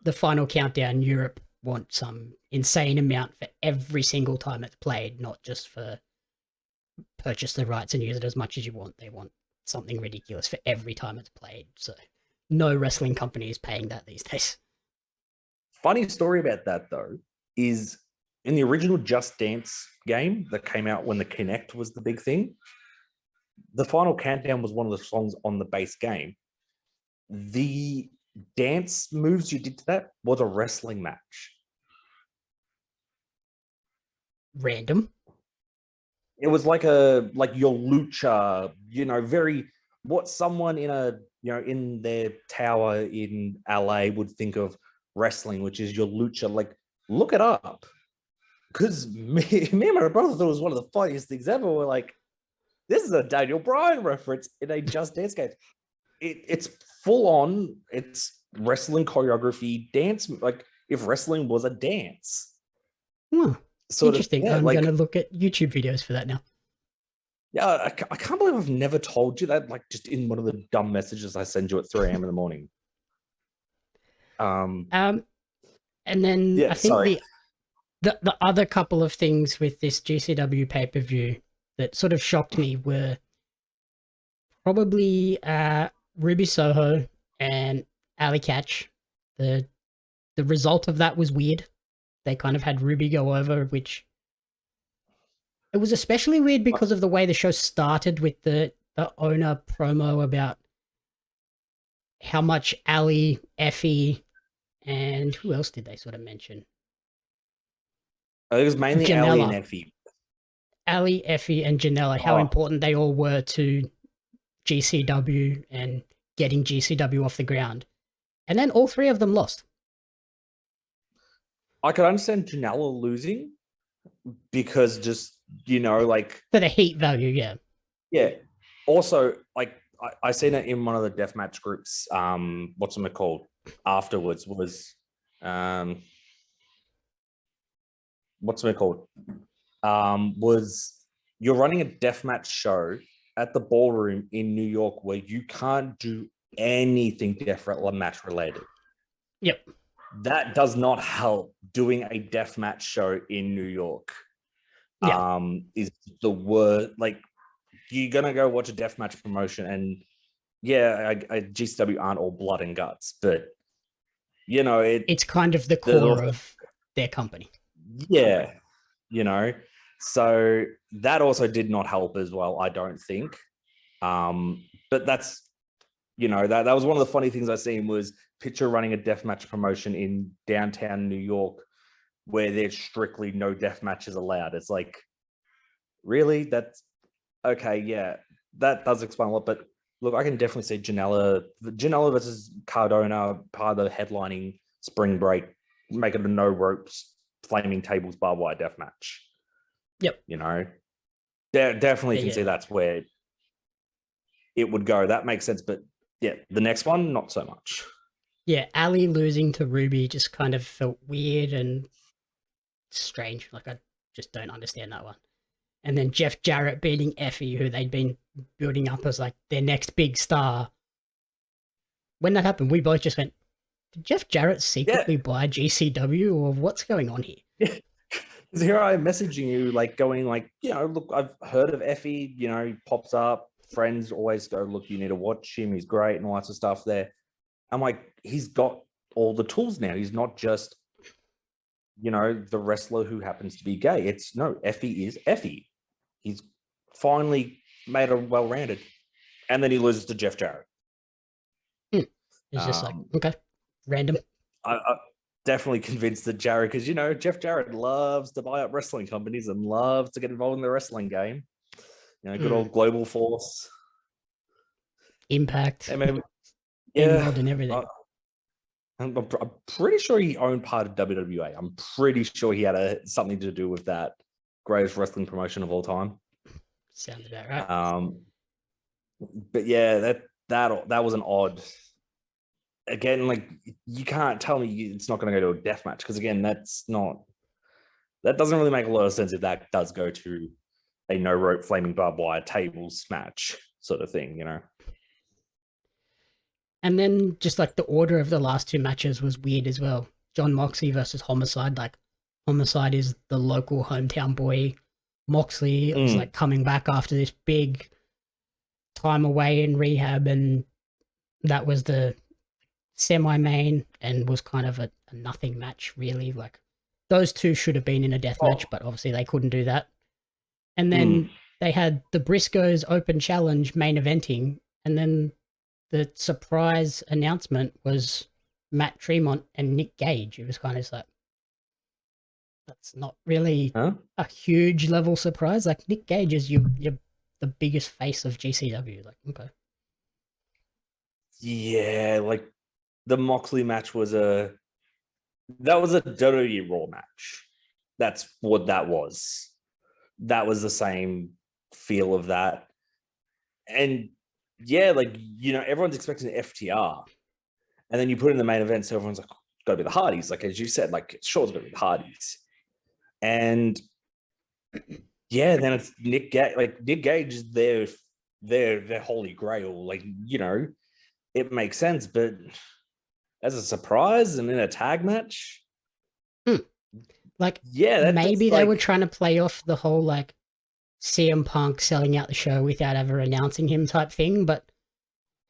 the Final Countdown Europe want some insane amount for every single time it's played, not just for purchase the rights and use it as much as you want. They want something ridiculous for every time it's played. So no wrestling company is paying that these days. Funny story about that though is in the original Just Dance game that came out when the Kinect was the big thing, the Final Countdown was one of the songs on the base game. The dance moves you did to that was a wrestling match. Random. It was like your lucha, very what someone in a in their tower in LA would think of wrestling, which is your lucha. Like, look it up. Because me and my brother thought it was one of the funniest things ever. We're like, this is a Daniel Bryan reference in a Just Dance game. It's full on. It's wrestling choreography, dance. Like if wrestling was a dance. Huh. Interesting. Yeah, I'm going to look at YouTube videos for that now. Yeah, I can't believe I've never told you that. Like just in one of the dumb messages I send you at 3 a.m. in the morning. And then yeah, I think the other couple of things with this GCW pay-per-view that sort of shocked me were probably Ruby Soho and Ali Catch. The result of that was weird. They kind of had Ruby go over, which it was especially weird because of the way the show started with the owner promo about how much Ali, Effie, and who else did they sort of mention? It was mainly Janela. Ali and Effie. Ali, Effie, and Janela, how important they all were to GCW and getting GCW off the ground. And then all three of them lost. I could understand Janela losing because just, like... For the heat value, yeah. Yeah. Also, like, I seen it in one of the deathmatch groups, what's it called, afterwards was... what's it called? Was you're running a deathmatch show at the ballroom in New York where you can't do anything deathmatch related. Yep. That does not help doing a deathmatch show in New York. Yeah. Is the word, like, you're gonna go watch a deathmatch promotion and yeah, GCW aren't all blood and guts, but it's kind of the core of their company. Yeah, so that also did not help as well, I don't think. But that's, that was one of the funny things I seen was picture running a deathmatch promotion in downtown New York where there's strictly no death matches allowed. It's like, really? That's okay. Yeah, that does explain a lot. But look, I can definitely see Janela versus Cardona, part of the headlining spring break, make it a no ropes, flaming tables, barbed wire death match. Yep. Definitely can see that's where it would go. That makes sense. But yeah, the next one, not so much. Yeah, Ali losing to Ruby just kind of felt weird and strange. Like, I just don't understand that one. And then Jeff Jarrett beating Effie, who they'd been building up as like their next big star. When that happened, we both just went, did Jeff Jarrett secretly buy GCW or what's going on here? Yeah. Because here I'm messaging you, like going like, look, I've heard of Effie, he pops up. Friends always go, look, you need to watch him. He's great and all that sort of stuff there. I'm like, he's got all the tools now. He's not just the wrestler who happens to be gay. It's no, Effie is Effie. He's finally made a well-rounded, and then he loses to Jeff Jarrett. It's just like, okay, random. I definitely convinced that Jarrett, because Jeff Jarrett loves to buy up wrestling companies and loves to get involved in the wrestling game. Good old Global Force, Impact. maybe, involved in everything. I'm pretty sure he owned part of WWA. I'm pretty sure he had something to do with that greatest wrestling promotion of all time. Sounds about right. But yeah, that was an odd. Again, like, you can't tell me it's not going to go to a death match, because again, that doesn't really make a lot of sense if that does go to a no rope flaming barbed wire tables match sort of thing, And then just like the order of the last two matches was weird as well. John Moxley versus Homicide. Like, Homicide is the local hometown boy. Moxley was like coming back after this big time away in rehab, and that was the semi-main and was kind of a nothing match, really. Like, those two should have been in a death match, but obviously they couldn't do that. And then they had the Briscoes Open Challenge main eventing, and then the surprise announcement was Matt Tremont and Nick Gage. It was kind of like, that's not really a huge level surprise. Like, Nick Gage is you're the biggest face of GCW. Like, okay. Yeah, like, the Moxley match was a WWE Raw match. That's what that was. That was the same feel of that. And yeah, like, everyone's expecting an FTR. And then you put in the main event, so everyone's like, got to be the Hardys. Like, as you said, like, sure, it's got to be the Hardys. And yeah, then it's Nick Gage. Like, Nick Gage is their holy grail. Like, it makes sense, but as a surprise and in a tag match, like, yeah, maybe they were trying to play off the whole like CM Punk selling out the show without ever announcing him type thing, but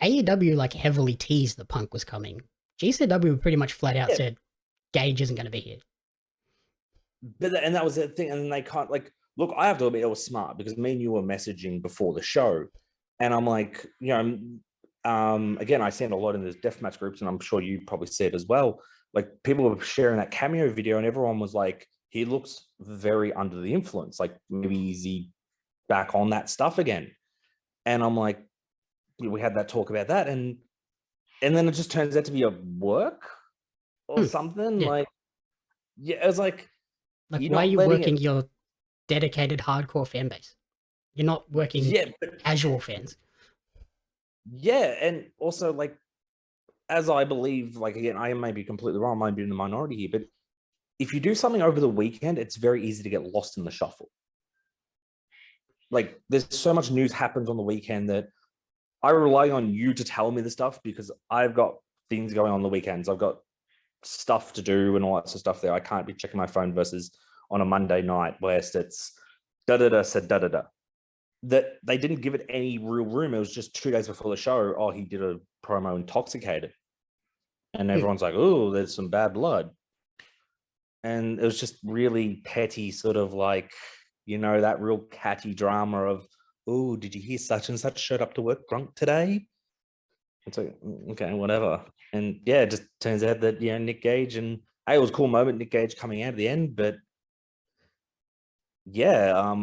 AEW like heavily teased that Punk was coming. GCW pretty much flat out said Gage isn't going to be here. And that was the thing, and then they can't, like, look, I have to admit, it was smart, because me and you were messaging before the show, and I'm like, again, I see it a lot in the deathmatch groups, and I'm sure you probably see it as well. Like, people were sharing that cameo video, and everyone was like, he looks very under the influence. Like, maybe is he back on that stuff again? And I'm like, we had that talk about that, and then it just turns out to be a work or something. Yeah. Like, yeah, it was like why are you working your dedicated hardcore fan base? You're not working casual fans. Yeah, and also, like, as I believe, like, again, I may be completely wrong, I might be in the minority here, but if you do something over the weekend, it's very easy to get lost in the shuffle. Like, there's so much news happens on the weekend that I rely on you to tell me the stuff, because I've got things going on the weekends. I've got stuff to do and all that sort of stuff there. I can't be checking my phone versus on a Monday night where it's da-da-da said da-da-da. That they didn't give it any real room. It was just 2 days before the show. Oh, he did a promo intoxicated. And everyone's like, oh, there's some bad blood. And it was just really petty, sort of like, that real catty drama of, oh, did you hear such and such showed up to work drunk today? It's like, okay, whatever. And yeah, it just turns out that, Nick Gage, and hey, it was a cool moment, Nick Gage coming out at the end, but yeah,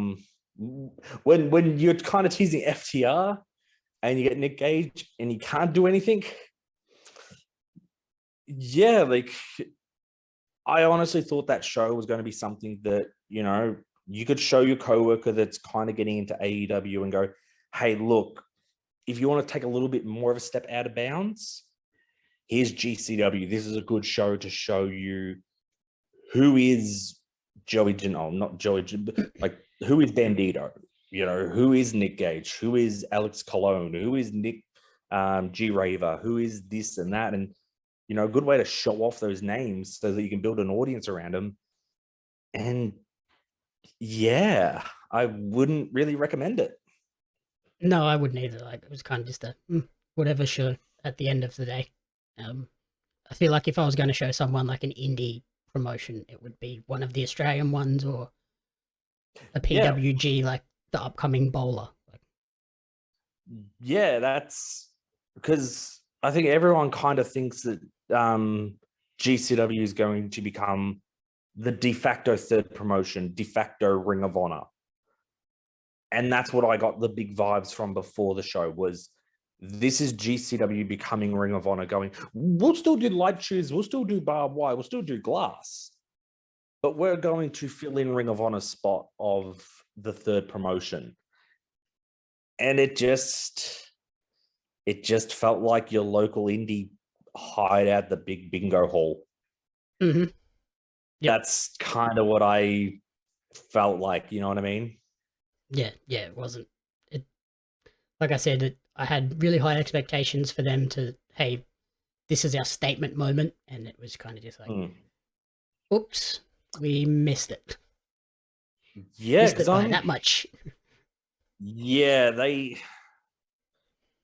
when you're kind of teasing FTR and you get Nick Gage and he can't do anything, yeah, like, I honestly thought that show was going to be something that, you could show your coworker that's kind of getting into AEW and go, hey, look, if you want to take a little bit more of a step out of bounds, here's GCW. This is a good show to show you who is Joey, not Joey, but like, who is Bandito? Who is Nick Gage? Who is Alex Colon? Who is Nick G Raver? Who is this and that? And, a good way to show off those names so that you can build an audience around them. And yeah, I wouldn't really recommend it. No, I wouldn't either. Like, it was kind of just a whatever show at the end of the day. I feel like if I was going to show someone like an indie promotion, it would be one of the Australian ones or a Yeah. PWG, like the upcoming bowler. Yeah, that's because I think everyone kind of thinks that GCW is going to become the de facto third promotion, de facto Ring of Honor. And that's what I got the big vibes from before the show was this is GCW becoming Ring of Honor going, we'll still do light shoes, we'll still do barbed wire, we'll still do glass, but we're going to fill in Ring of Honor's spot of the third promotion. And it just felt like your local indie hideout at the big bingo hall. Mm-hmm. Yep. That's kind of what I felt like, you know what I mean? Yeah, it wasn't. Like I said, I had really high expectations for them to, hey, this is our statement moment, and it was kind of just like, oops, we missed it. Yeah, missed it by that much. Yeah, they,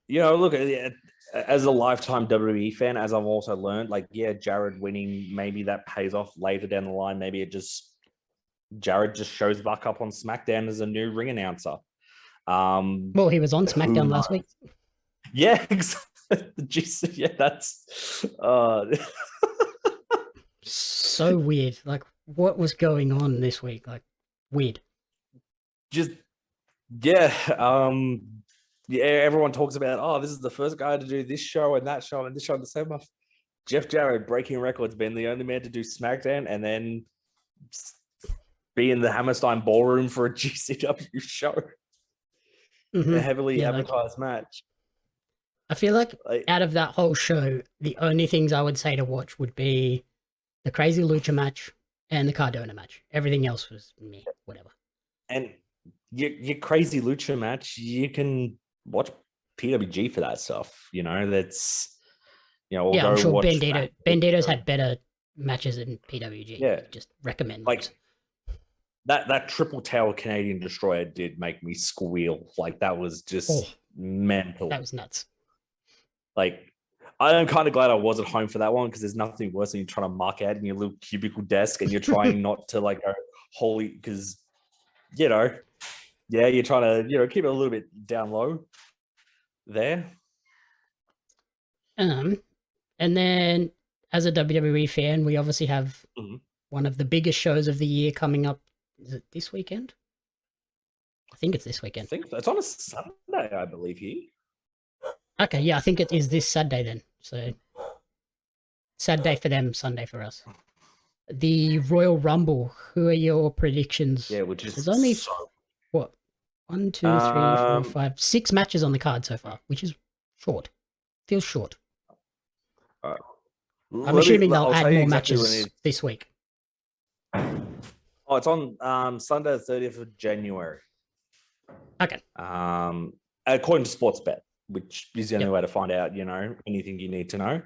look, as a lifetime WWE fan, as I've also learned, like, yeah, Jared winning, maybe that pays off later down the line. Maybe Jared just shows back up on SmackDown as a new ring announcer. Well, he was on SmackDown last week. Yeah, exactly. Yeah, that's so weird. Like, what was going on this week? Like, weird. Just yeah. Yeah, everyone talks about, oh, this is the first guy to do this show and that show and this show the same month. Jeff Jarrett, breaking records, being the only man to do SmackDown and then be in the Hammerstein Ballroom for a GCW show. A heavily advertised match. I feel like out of that whole show, the only things I would say to watch would be the Crazy Lucha match and the Cardona match. Everything else was meh, whatever. And your Crazy Lucha match, you can watch PWG for that stuff. That's, yeah, I'm sure Bandito's had better matches in PWG. Yeah, just recommend like that Triple Tower Canadian Destroyer did make me squeal. Like that was just mental. That was nuts. Like, I'm kind of glad I was at home for that one because there's nothing worse than you trying to mark out in your little cubicle desk and you're trying not to like go holy because yeah, you're trying to keep it a little bit down low there. And then as a WWE fan, we obviously have one of the biggest shows of the year coming up. Is it this weekend? I think it's this weekend. I think it's on a Sunday, I believe here. Okay, yeah, I think it is this Saturday then. So Saturday for them, Sunday for us. The Royal Rumble. Who are your predictions? Yeah, which is there's only what 1, 2, 3, 4, 5, 6 matches on the card so far, which is short. Feels short. I'm assuming they'll add more matches this week. Oh, it's on Sunday, the 30th of January. Okay. According to Sportsbet, which is the only way to find out, anything you need to know.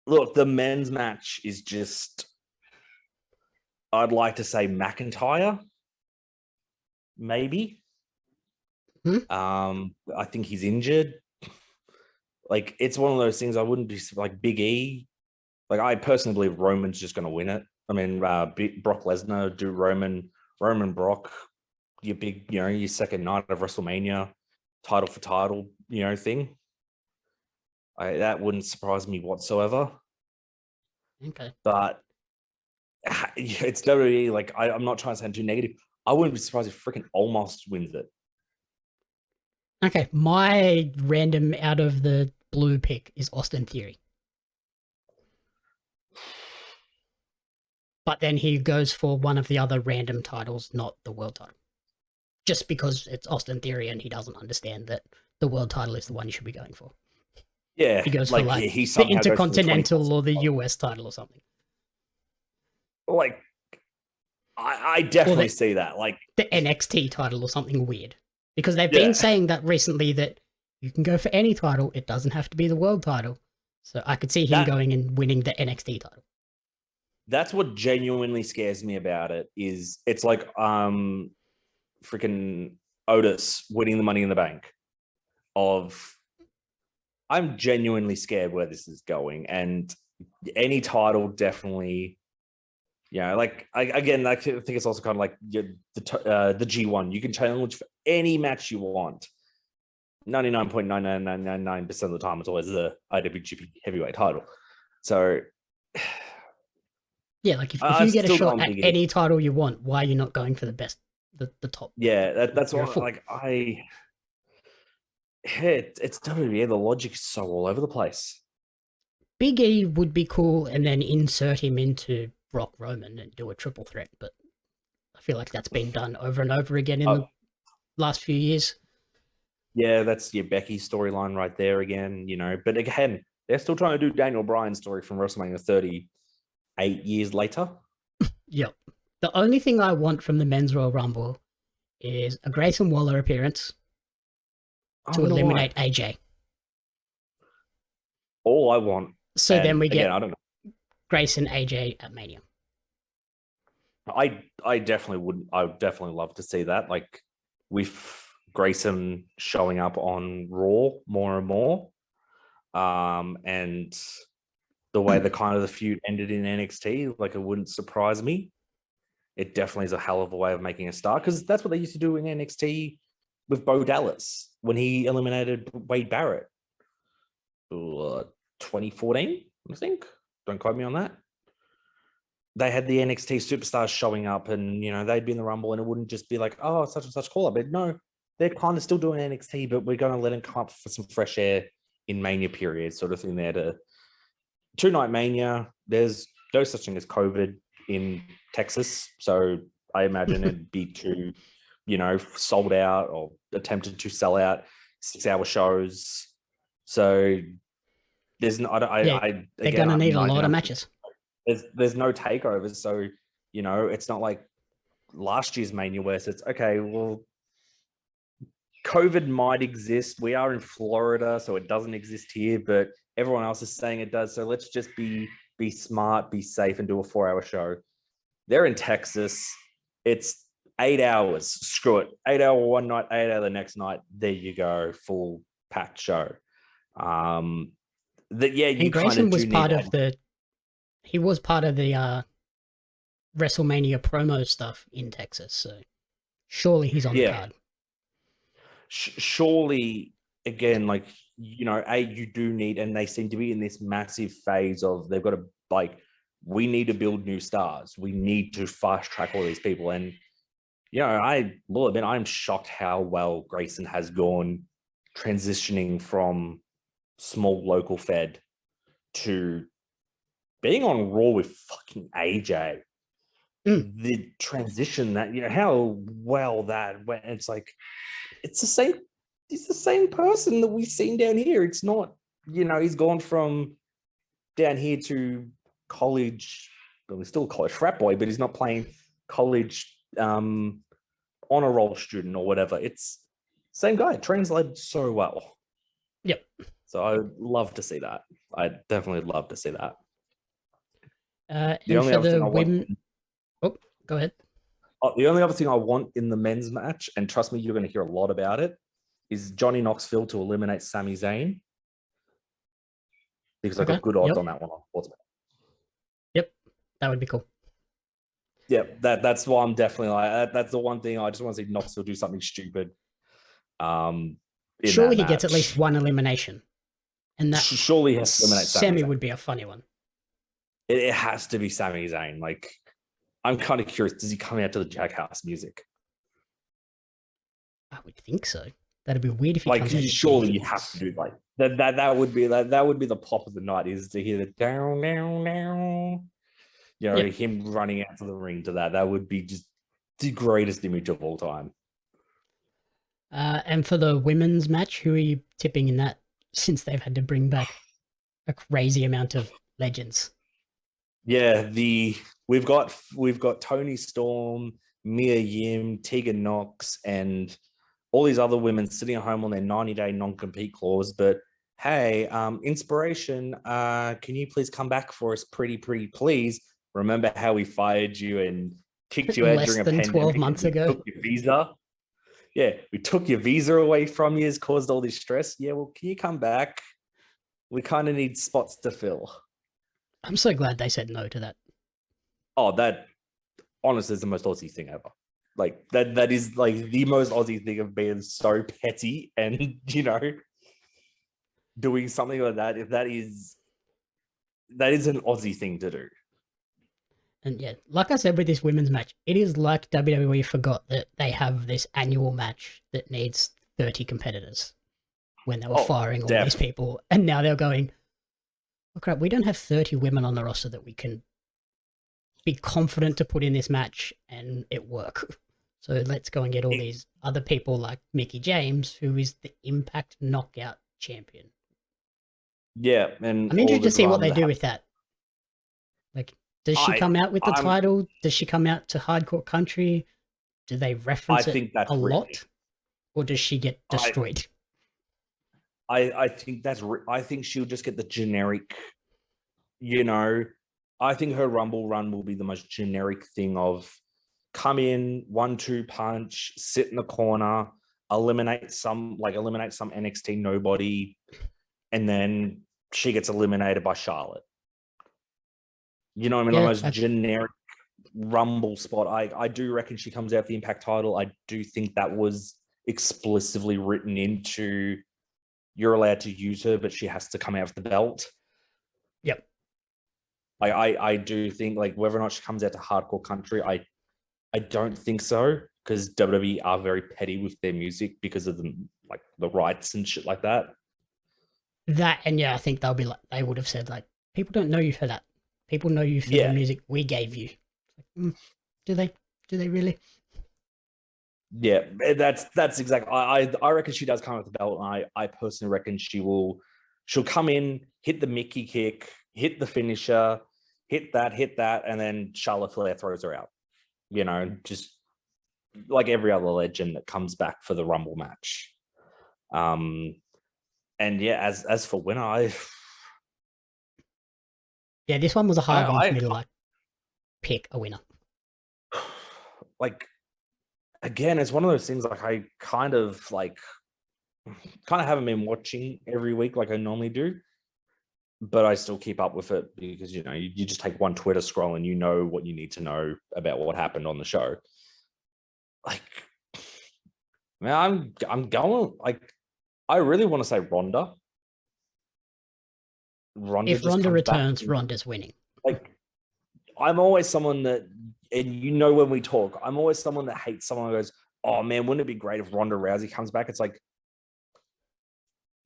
Look, the men's match is just, I'd like to say McIntyre, maybe. I think he's injured. Like, it's one of those things I wouldn't be like Big E. Like, I personally believe Roman's just going to win it. I mean, Brock Lesnar, do Roman Brock, your big, your second night of WrestleMania, title for title, thing. That wouldn't surprise me whatsoever. Okay. But it's WWE. Like, I'm not trying to sound too negative. I wouldn't be surprised if freaking Almost wins it. Okay. My random out of the blue pick is Austin Theory. But then he goes for one of the other random titles, not the world title. Just because it's Austin Theory and he doesn't understand that the world title is the one you should be going for. Yeah. He goes for the Intercontinental or the US title or something. Like, I definitely see that. Like the NXT title or something weird. Because they've been saying that recently that you can go for any title. It doesn't have to be the world title. So I could see him going and winning the NXT title. That's what genuinely scares me about it. Is it's like freaking Otis winning the Money in the Bank. I'm genuinely scared where this is going, and any title definitely. Yeah, like again, I think it's also kind of like the G1. You can challenge for any match you want. 99.99999% of the time, it's always the IWGP heavyweight title. So, Yeah, like if I you get a still shot don't at think it is. any title you want, why are you not going for the best, the top? Yeah, that's You're a what fool. like it's WWE. The logic is so all over the place. Big E would be cool, and then insert him into Brock Roman and do a triple threat. But I feel like that's been done over and over again in the last few years. Yeah, that's your Becky storyline right there again. But again, they're still trying to do Daniel Bryan's story from WrestleMania 38 years later. Yep. The only thing I want from the Men's Royal Rumble is a Grayson Waller appearance I to don't know eliminate why. AJ. All I want, So then and we again, get I don't know. Grayson AJ at Mania. I definitely would. I would definitely love to see that. Like with Grayson showing up on Raw more and more, and the way the kind of the feud ended in NXT, like it wouldn't surprise me. It definitely is a hell of a way of making a start because that's what they used to do in NXT with Bo Dallas when he eliminated Wade Barrett. 2014, I think. Don't quote me on that. They had the NXT superstars showing up and, they'd be in the Rumble and it wouldn't just be like, oh, such and such call up. But no, they're kind of still doing NXT, but we're going to let them come up for some fresh air in Mania period sort of thing there to two-night Mania. There's no such thing as COVID in Texas. So I imagine it'd be too, sold out or attempted to sell out 6-hour shows. So there's no, Yeah, they're again, gonna I'm need a not lot of even, matches. there's no takeovers. So, it's not like last year's Mania where it's okay, well, COVID might exist. We are in Florida, so it doesn't exist here, but everyone else is saying it does. So let's just be smart, be safe, and do a 4-hour show. They're in Texas. It's 8 hours. Screw it. 8 hour one night, 8 hour the next night. There you go. Full packed show. You And kind Grayson of was do need part that. of the WrestleMania promo stuff in Texas, so surely he's on the Yeah. card. Surely, again, like, you do need, and they seem to be in this massive phase of they've got to, like, we need to build new stars. We need to fast track all these people. And, I will admit, I'm shocked how well Grayson has gone transitioning from small local fed to being on Raw with fucking AJ. The transition that, how well that went. It's like, it's the same. He's the same person that we've seen down here. It's not, he's gone from down here to college. Well, he's still a college frat boy, but he's not playing college honor roll student or whatever. It's same guy. Translated so well. Yep. So I'd love to see that. I'd definitely love to see that. The only other thing I want. Oh, go ahead. The only other thing I want in the men's match, and trust me, you're going to hear a lot about it, is Johnny Knoxville to eliminate Sami Zayn. Because I got good odds on that one on Sportsman. Yep, that would be cool. Yeah, that's why I'm definitely like, that's the one thing I just want to see Knoxville do something stupid. Surely he gets at least one elimination. And that surely has to eliminate Sami would be a funny one. It has to be Sami Zayn. Like, I'm kind of curious, does he come out to the Jackhouse music? I would think so. That'd be weird if he comes out. Surely you have to do like that would be that would be the pop of the night, is to hear the down, down, down. Him running out to the ring to that. That would be just the greatest image of all time. And for the women's match, who are you tipping in that, since they've had to bring back a crazy amount of legends? Yeah, we've got Toni Storm, Mia Yim, Tegan Knox, and all these other women sitting at home on their 90-day non-compete clause. But hey, Inspiration, can you please come back for us, pretty please? Remember how we fired you and kicked you out during a pandemic? 12 months ago. Took your visa. Yeah, we took your visa away from you, caused all this stress. Yeah, well, can you come back? We kind of need spots to fill. I'm so glad they said no to that. Oh, that honestly is the most Aussie thing ever. Like that is like the most Aussie thing of being so petty and doing something like that. If that is an Aussie thing to do. And yeah, like I said with this women's match, it is like WWE forgot that they have this annual match that needs 30 competitors when they were firing all these people. And now they're going, oh crap, we don't have 30 women on the roster that we can be confident to put in this match and it work. So let's go and get all these other people like Mickie James, who is the Impact Knockout champion. Yeah, and I'm interested to see what they do with that. Like, does she come out with the title? Does she come out to Hardcore Country? Do they reference it a lot? Or does she get destroyed? I think I think she'll just get the generic, I think her Rumble run will be the most generic thing of come in, 1-2 punch, sit in the corner, eliminate some NXT nobody, and then she gets eliminated by Charlotte. You know what I mean? The most generic Rumble spot. I do reckon she comes out for the Impact title. I do think that was explicitly written into you're allowed to use her, but she has to come out with the belt. Yep. I do think like whether or not she comes out to Hardcore Country, I don't think so, because WWE are very petty with their music because of the rights and shit like that. That, and yeah, I think they'll be like, they would have said like, people don't know you for that. People know you for the music we gave you. Do they? Do they really? Yeah, that's exactly. I reckon she does come with the belt, and I personally reckon she'll come in, hit the Mickey kick, hit the finisher, hit that, and then Charlotte Flair throws her out. Just like every other legend that comes back for the Rumble match. And yeah, as for winner, yeah, this one was a hard one for me to like pick a winner. Like, again, it's one of those things like I kind of haven't been watching every week like I normally do, but I still keep up with it because you just take one Twitter scroll and you know what you need to know about what happened on the show. Like, man, I'm going like I really want to say Ronda. If Ronda returns, Ronda's winning. Like, I'm always someone that, and when we talk, I'm always someone that hates someone who goes, oh man, wouldn't it be great if Ronda Rousey comes back? It's like,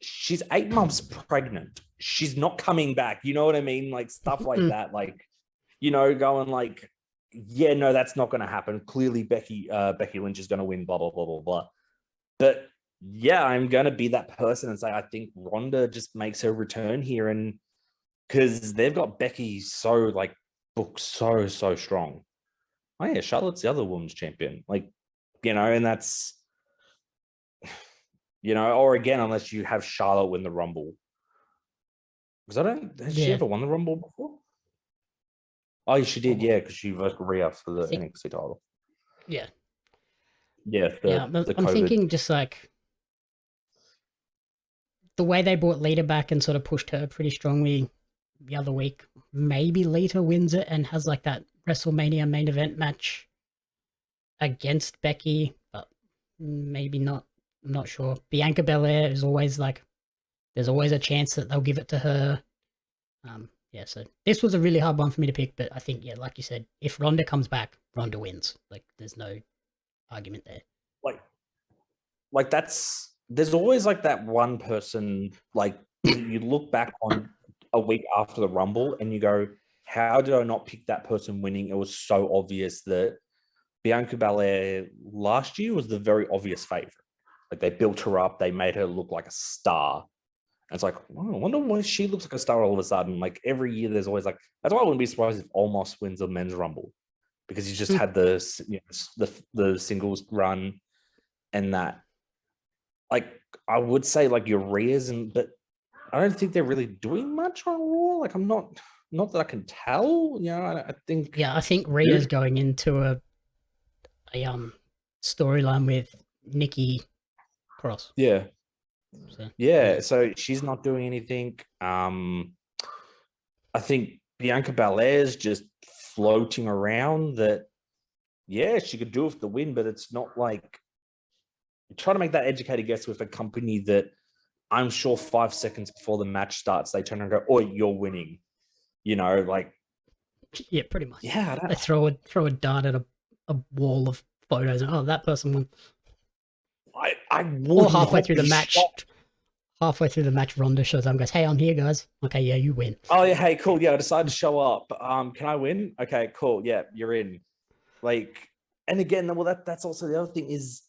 she's 8 months pregnant. She's not coming back. You know what I mean? Like stuff like that. Like, going like, yeah, no, that's not going to happen. Clearly Becky Lynch is going to win, blah, blah, blah, blah, blah. But yeah, I'm going to be that person and say, I think Ronda just makes her return here. And because they've got Becky so booked so strong. Oh yeah, Charlotte's the other women's champion. Like, and that's, or again, unless you have Charlotte win the Rumble. Because has she ever won the Rumble before? Oh, she did, yeah, because she versus Rhea for the NXT title. Yeah. Yeah, I'm thinking just like the way they brought Lita back and sort of pushed her pretty strongly the other week. Maybe Lita wins it and has like that WrestleMania main event match against Becky, but maybe not. I'm not sure. Bianca Belair is always like, there's always a chance that they'll give it to her. Yeah, so this was a really hard one for me to pick, but I think, yeah, like you said, if Ronda comes back, Ronda wins. Like, there's no argument there. Like there's always like that one person, like you look back on a week after the Rumble and you go, how did I not pick that person winning? It was so obvious that Bianca Belair last year was the very obvious favorite. Like they built her up, they made her look like a star. And it's like, oh, I wonder why she looks like a star all of a sudden. Like every year there's always like, that's why I wouldn't be surprised if Omos wins a men's Rumble, because you just had the singles run and that. Like I would say like Uriah's, but I don't think they're really doing much on Raw. Like I'm not that I can tell. I think. Yeah, I think Rhea's going into a storyline with Nikki Cross. Yeah. So she's not doing anything. I think Bianca Belair's just floating around that, yeah, she could do it for the win, but it's not like trying to make that educated guess with a company that I'm sure 5 seconds before the match starts, they turn and go, "Oh, you're winning." You know, like, Yeah, pretty much. yeah, I don't They throw a dart at a wall of photos, and that person won. I Or would not be shocked. halfway through the match, Ronda shows up and goes, "Hey, I'm here, guys." Okay, yeah, you win. Oh yeah, hey, cool. Yeah, I decided to show up. Can I win? Okay, cool. Yeah, you're in. Like, and again, well, that's also the other thing is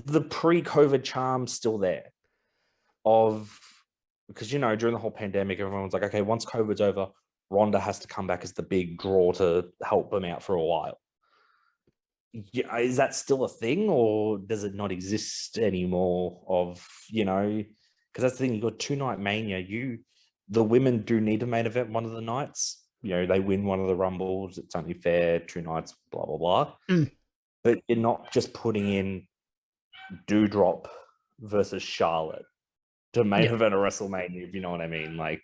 the pre-COVID charm still there? Because during the whole pandemic, everyone was like, okay, once COVID's over, Ronda has to come back as the big draw to help them out for a while. Yeah, is that still a thing, or does it not exist anymore? Because that's the thing. You got 2-night Mania. The women do need a main event one of the nights. They win one of the Rumbles. It's only fair. 2 nights. Blah blah blah. But you're not just putting in Doudrop versus Charlotte to main event a WrestleMania, if you know what I mean. Like,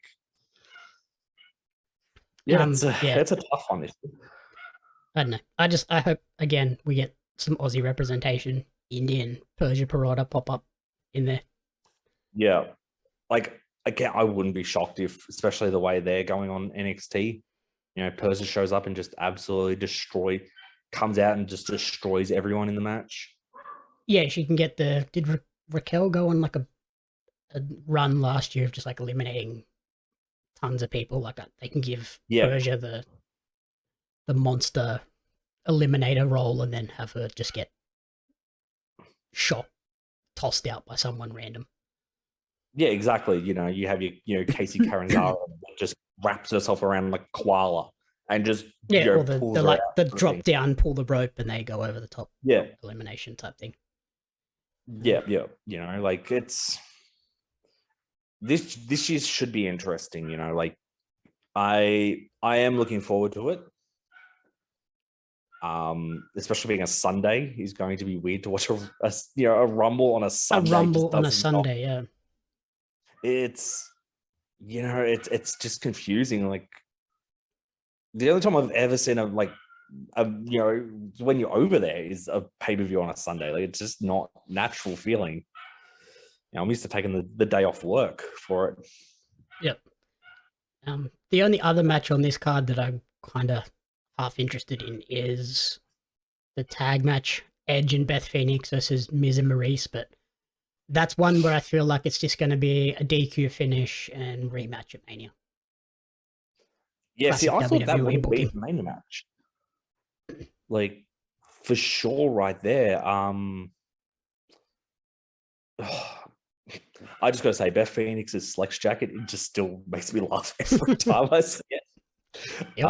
yeah, it's a tough one. I don't know. I hope again we get some Aussie representation, Indian, Persia Parada pop up in there. Yeah, like again, I wouldn't be shocked if, especially the way they're going on NXT, Persia shows up and just absolutely comes out and just destroys everyone in the match. Yeah, she can get did Raquel go on like a run last year of just like eliminating tons of people? Like they can give Persia the monster eliminator role and then have her just get tossed out by someone random. Yeah, exactly. You have your Casey Caranzaro that just wraps herself around like koala and just or pulls her out the drop down, pull the rope, and they go over the top. Yeah, elimination type thing. Yeah. Like it's this year should be interesting. Like I am looking forward to it. Especially being a Sunday is going to be weird to watch a Rumble on a Sunday. A Rumble on a Sunday, yeah. It's it's just confusing. Like the only time I've ever seen when you're over there is a pay-per-view on a Sunday. Like it's just not natural feeling. I'm used to taking the day off work for it. Yep. The only other match on this card that I'm kind of half interested in is the tag match, Edge and Beth Phoenix versus Miz and Maurice, but that's one where I feel like it's just going to be a DQ finish and rematch at Mania. Yeah, classic I thought that would be the Mania match. Like, for sure right there. I just got to say, Beth Phoenix's Slex jacket, it just still makes me laugh every time I see it. Yep.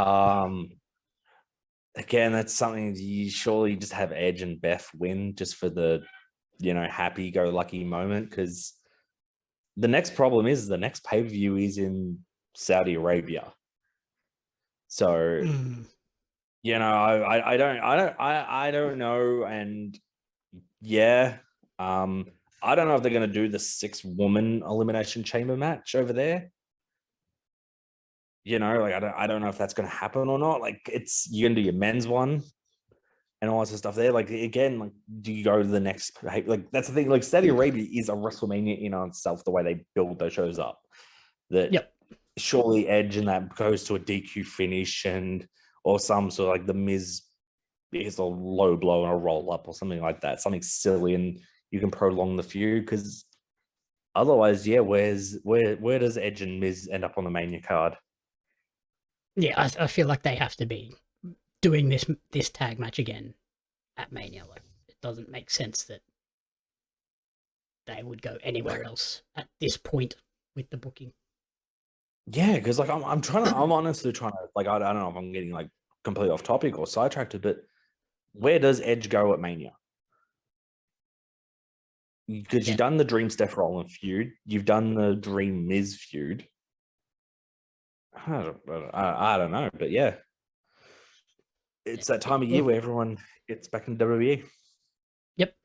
Again, that's something you surely just have Edge and Beth win just for the, happy-go-lucky moment, because the next problem is the next pay-per-view is in Saudi Arabia. So, I don't know, and yeah, I don't know if they're going to do the 6-woman elimination chamber match over there. I don't know if that's going to happen or not. Like, you're going to do your men's one and all that stuff there. Like, again, like, do you go to the next? Like, that's the thing. Like, Saudi Arabia is a WrestleMania in on itself. The way they build those shows up, surely Edge and that goes to a DQ finish or some sort of like the Miz is a low blow and a roll up or something like that. Something silly, and you can prolong the feud, because otherwise, where does Edge and Miz end up on the Mania card? Yeah, I feel like they have to be doing this tag match again at Mania. Like, it doesn't make sense that they would go anywhere else at this point with the booking. Yeah, because like I'm honestly trying to, like, I don't know if I'm getting like completely off topic or sidetracked, but where does Edge go at Mania? Because you've done the Dream Steph Rollins feud, you've done the Dream Miz feud. I don't know, but yeah, it's that time of year where everyone gets back in WWE. Yep.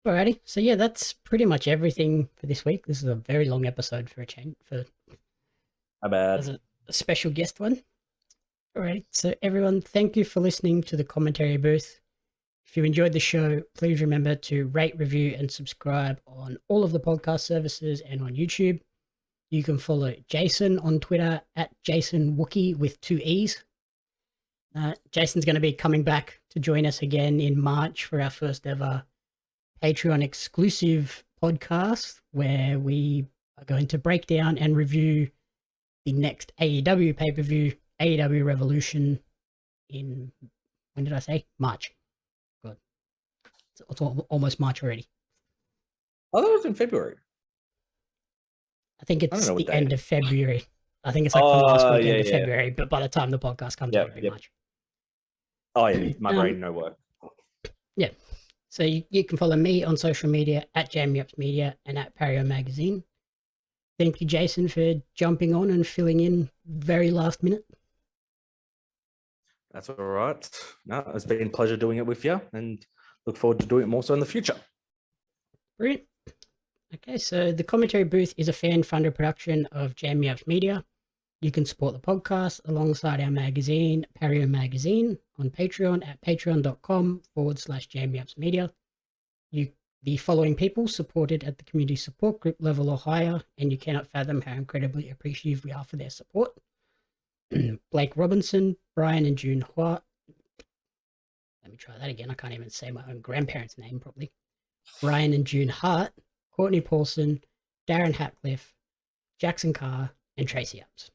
Alrighty, so yeah, that's pretty much everything for this week. This is a very long episode for a change. as a special guest one. Alright, so everyone, thank you for listening to the commentary booth. If you enjoyed the show, please remember to rate, review, and subscribe on all of the podcast services and on YouTube. You can follow Jason on Twitter at JasonWookie with 2 E's. Jason's going to be coming back to join us again in March for our first ever Patreon exclusive podcast, where we are going to break down and review the next AEW pay-per-view, AEW Revolution, in, when did I say? March. God. It's almost March already. I thought it was in February. I think it's the end of February. I think it's like the last weekend of February, but by the time the podcast comes out, it'll be March. Oh, yeah, my brain no work. Yeah. So you can follow me on social media at JamieUpsMedia and at Pario Magazine. Thank you, Jason, for jumping on and filling in very last minute. That's all right. No, it's been a pleasure doing it with you, and look forward to doing it more so in the future. Brilliant. Okay, so the commentary booth is a fan-funded production of Jamie Ups Media. You can support the podcast alongside our magazine, Pario Magazine, on Patreon at patreon.com/Jamie Ups Media. The following people supported at the community support group level or higher, and you cannot fathom how incredibly appreciative we are for their support. Blake Robinson, Brian and June Hauth. Let me try that again. I can't even say my own grandparents' name properly. Brian and June Hart, Courtney Paulson, Darren Hatcliffe, Jackson Carr, and Tracy Ups.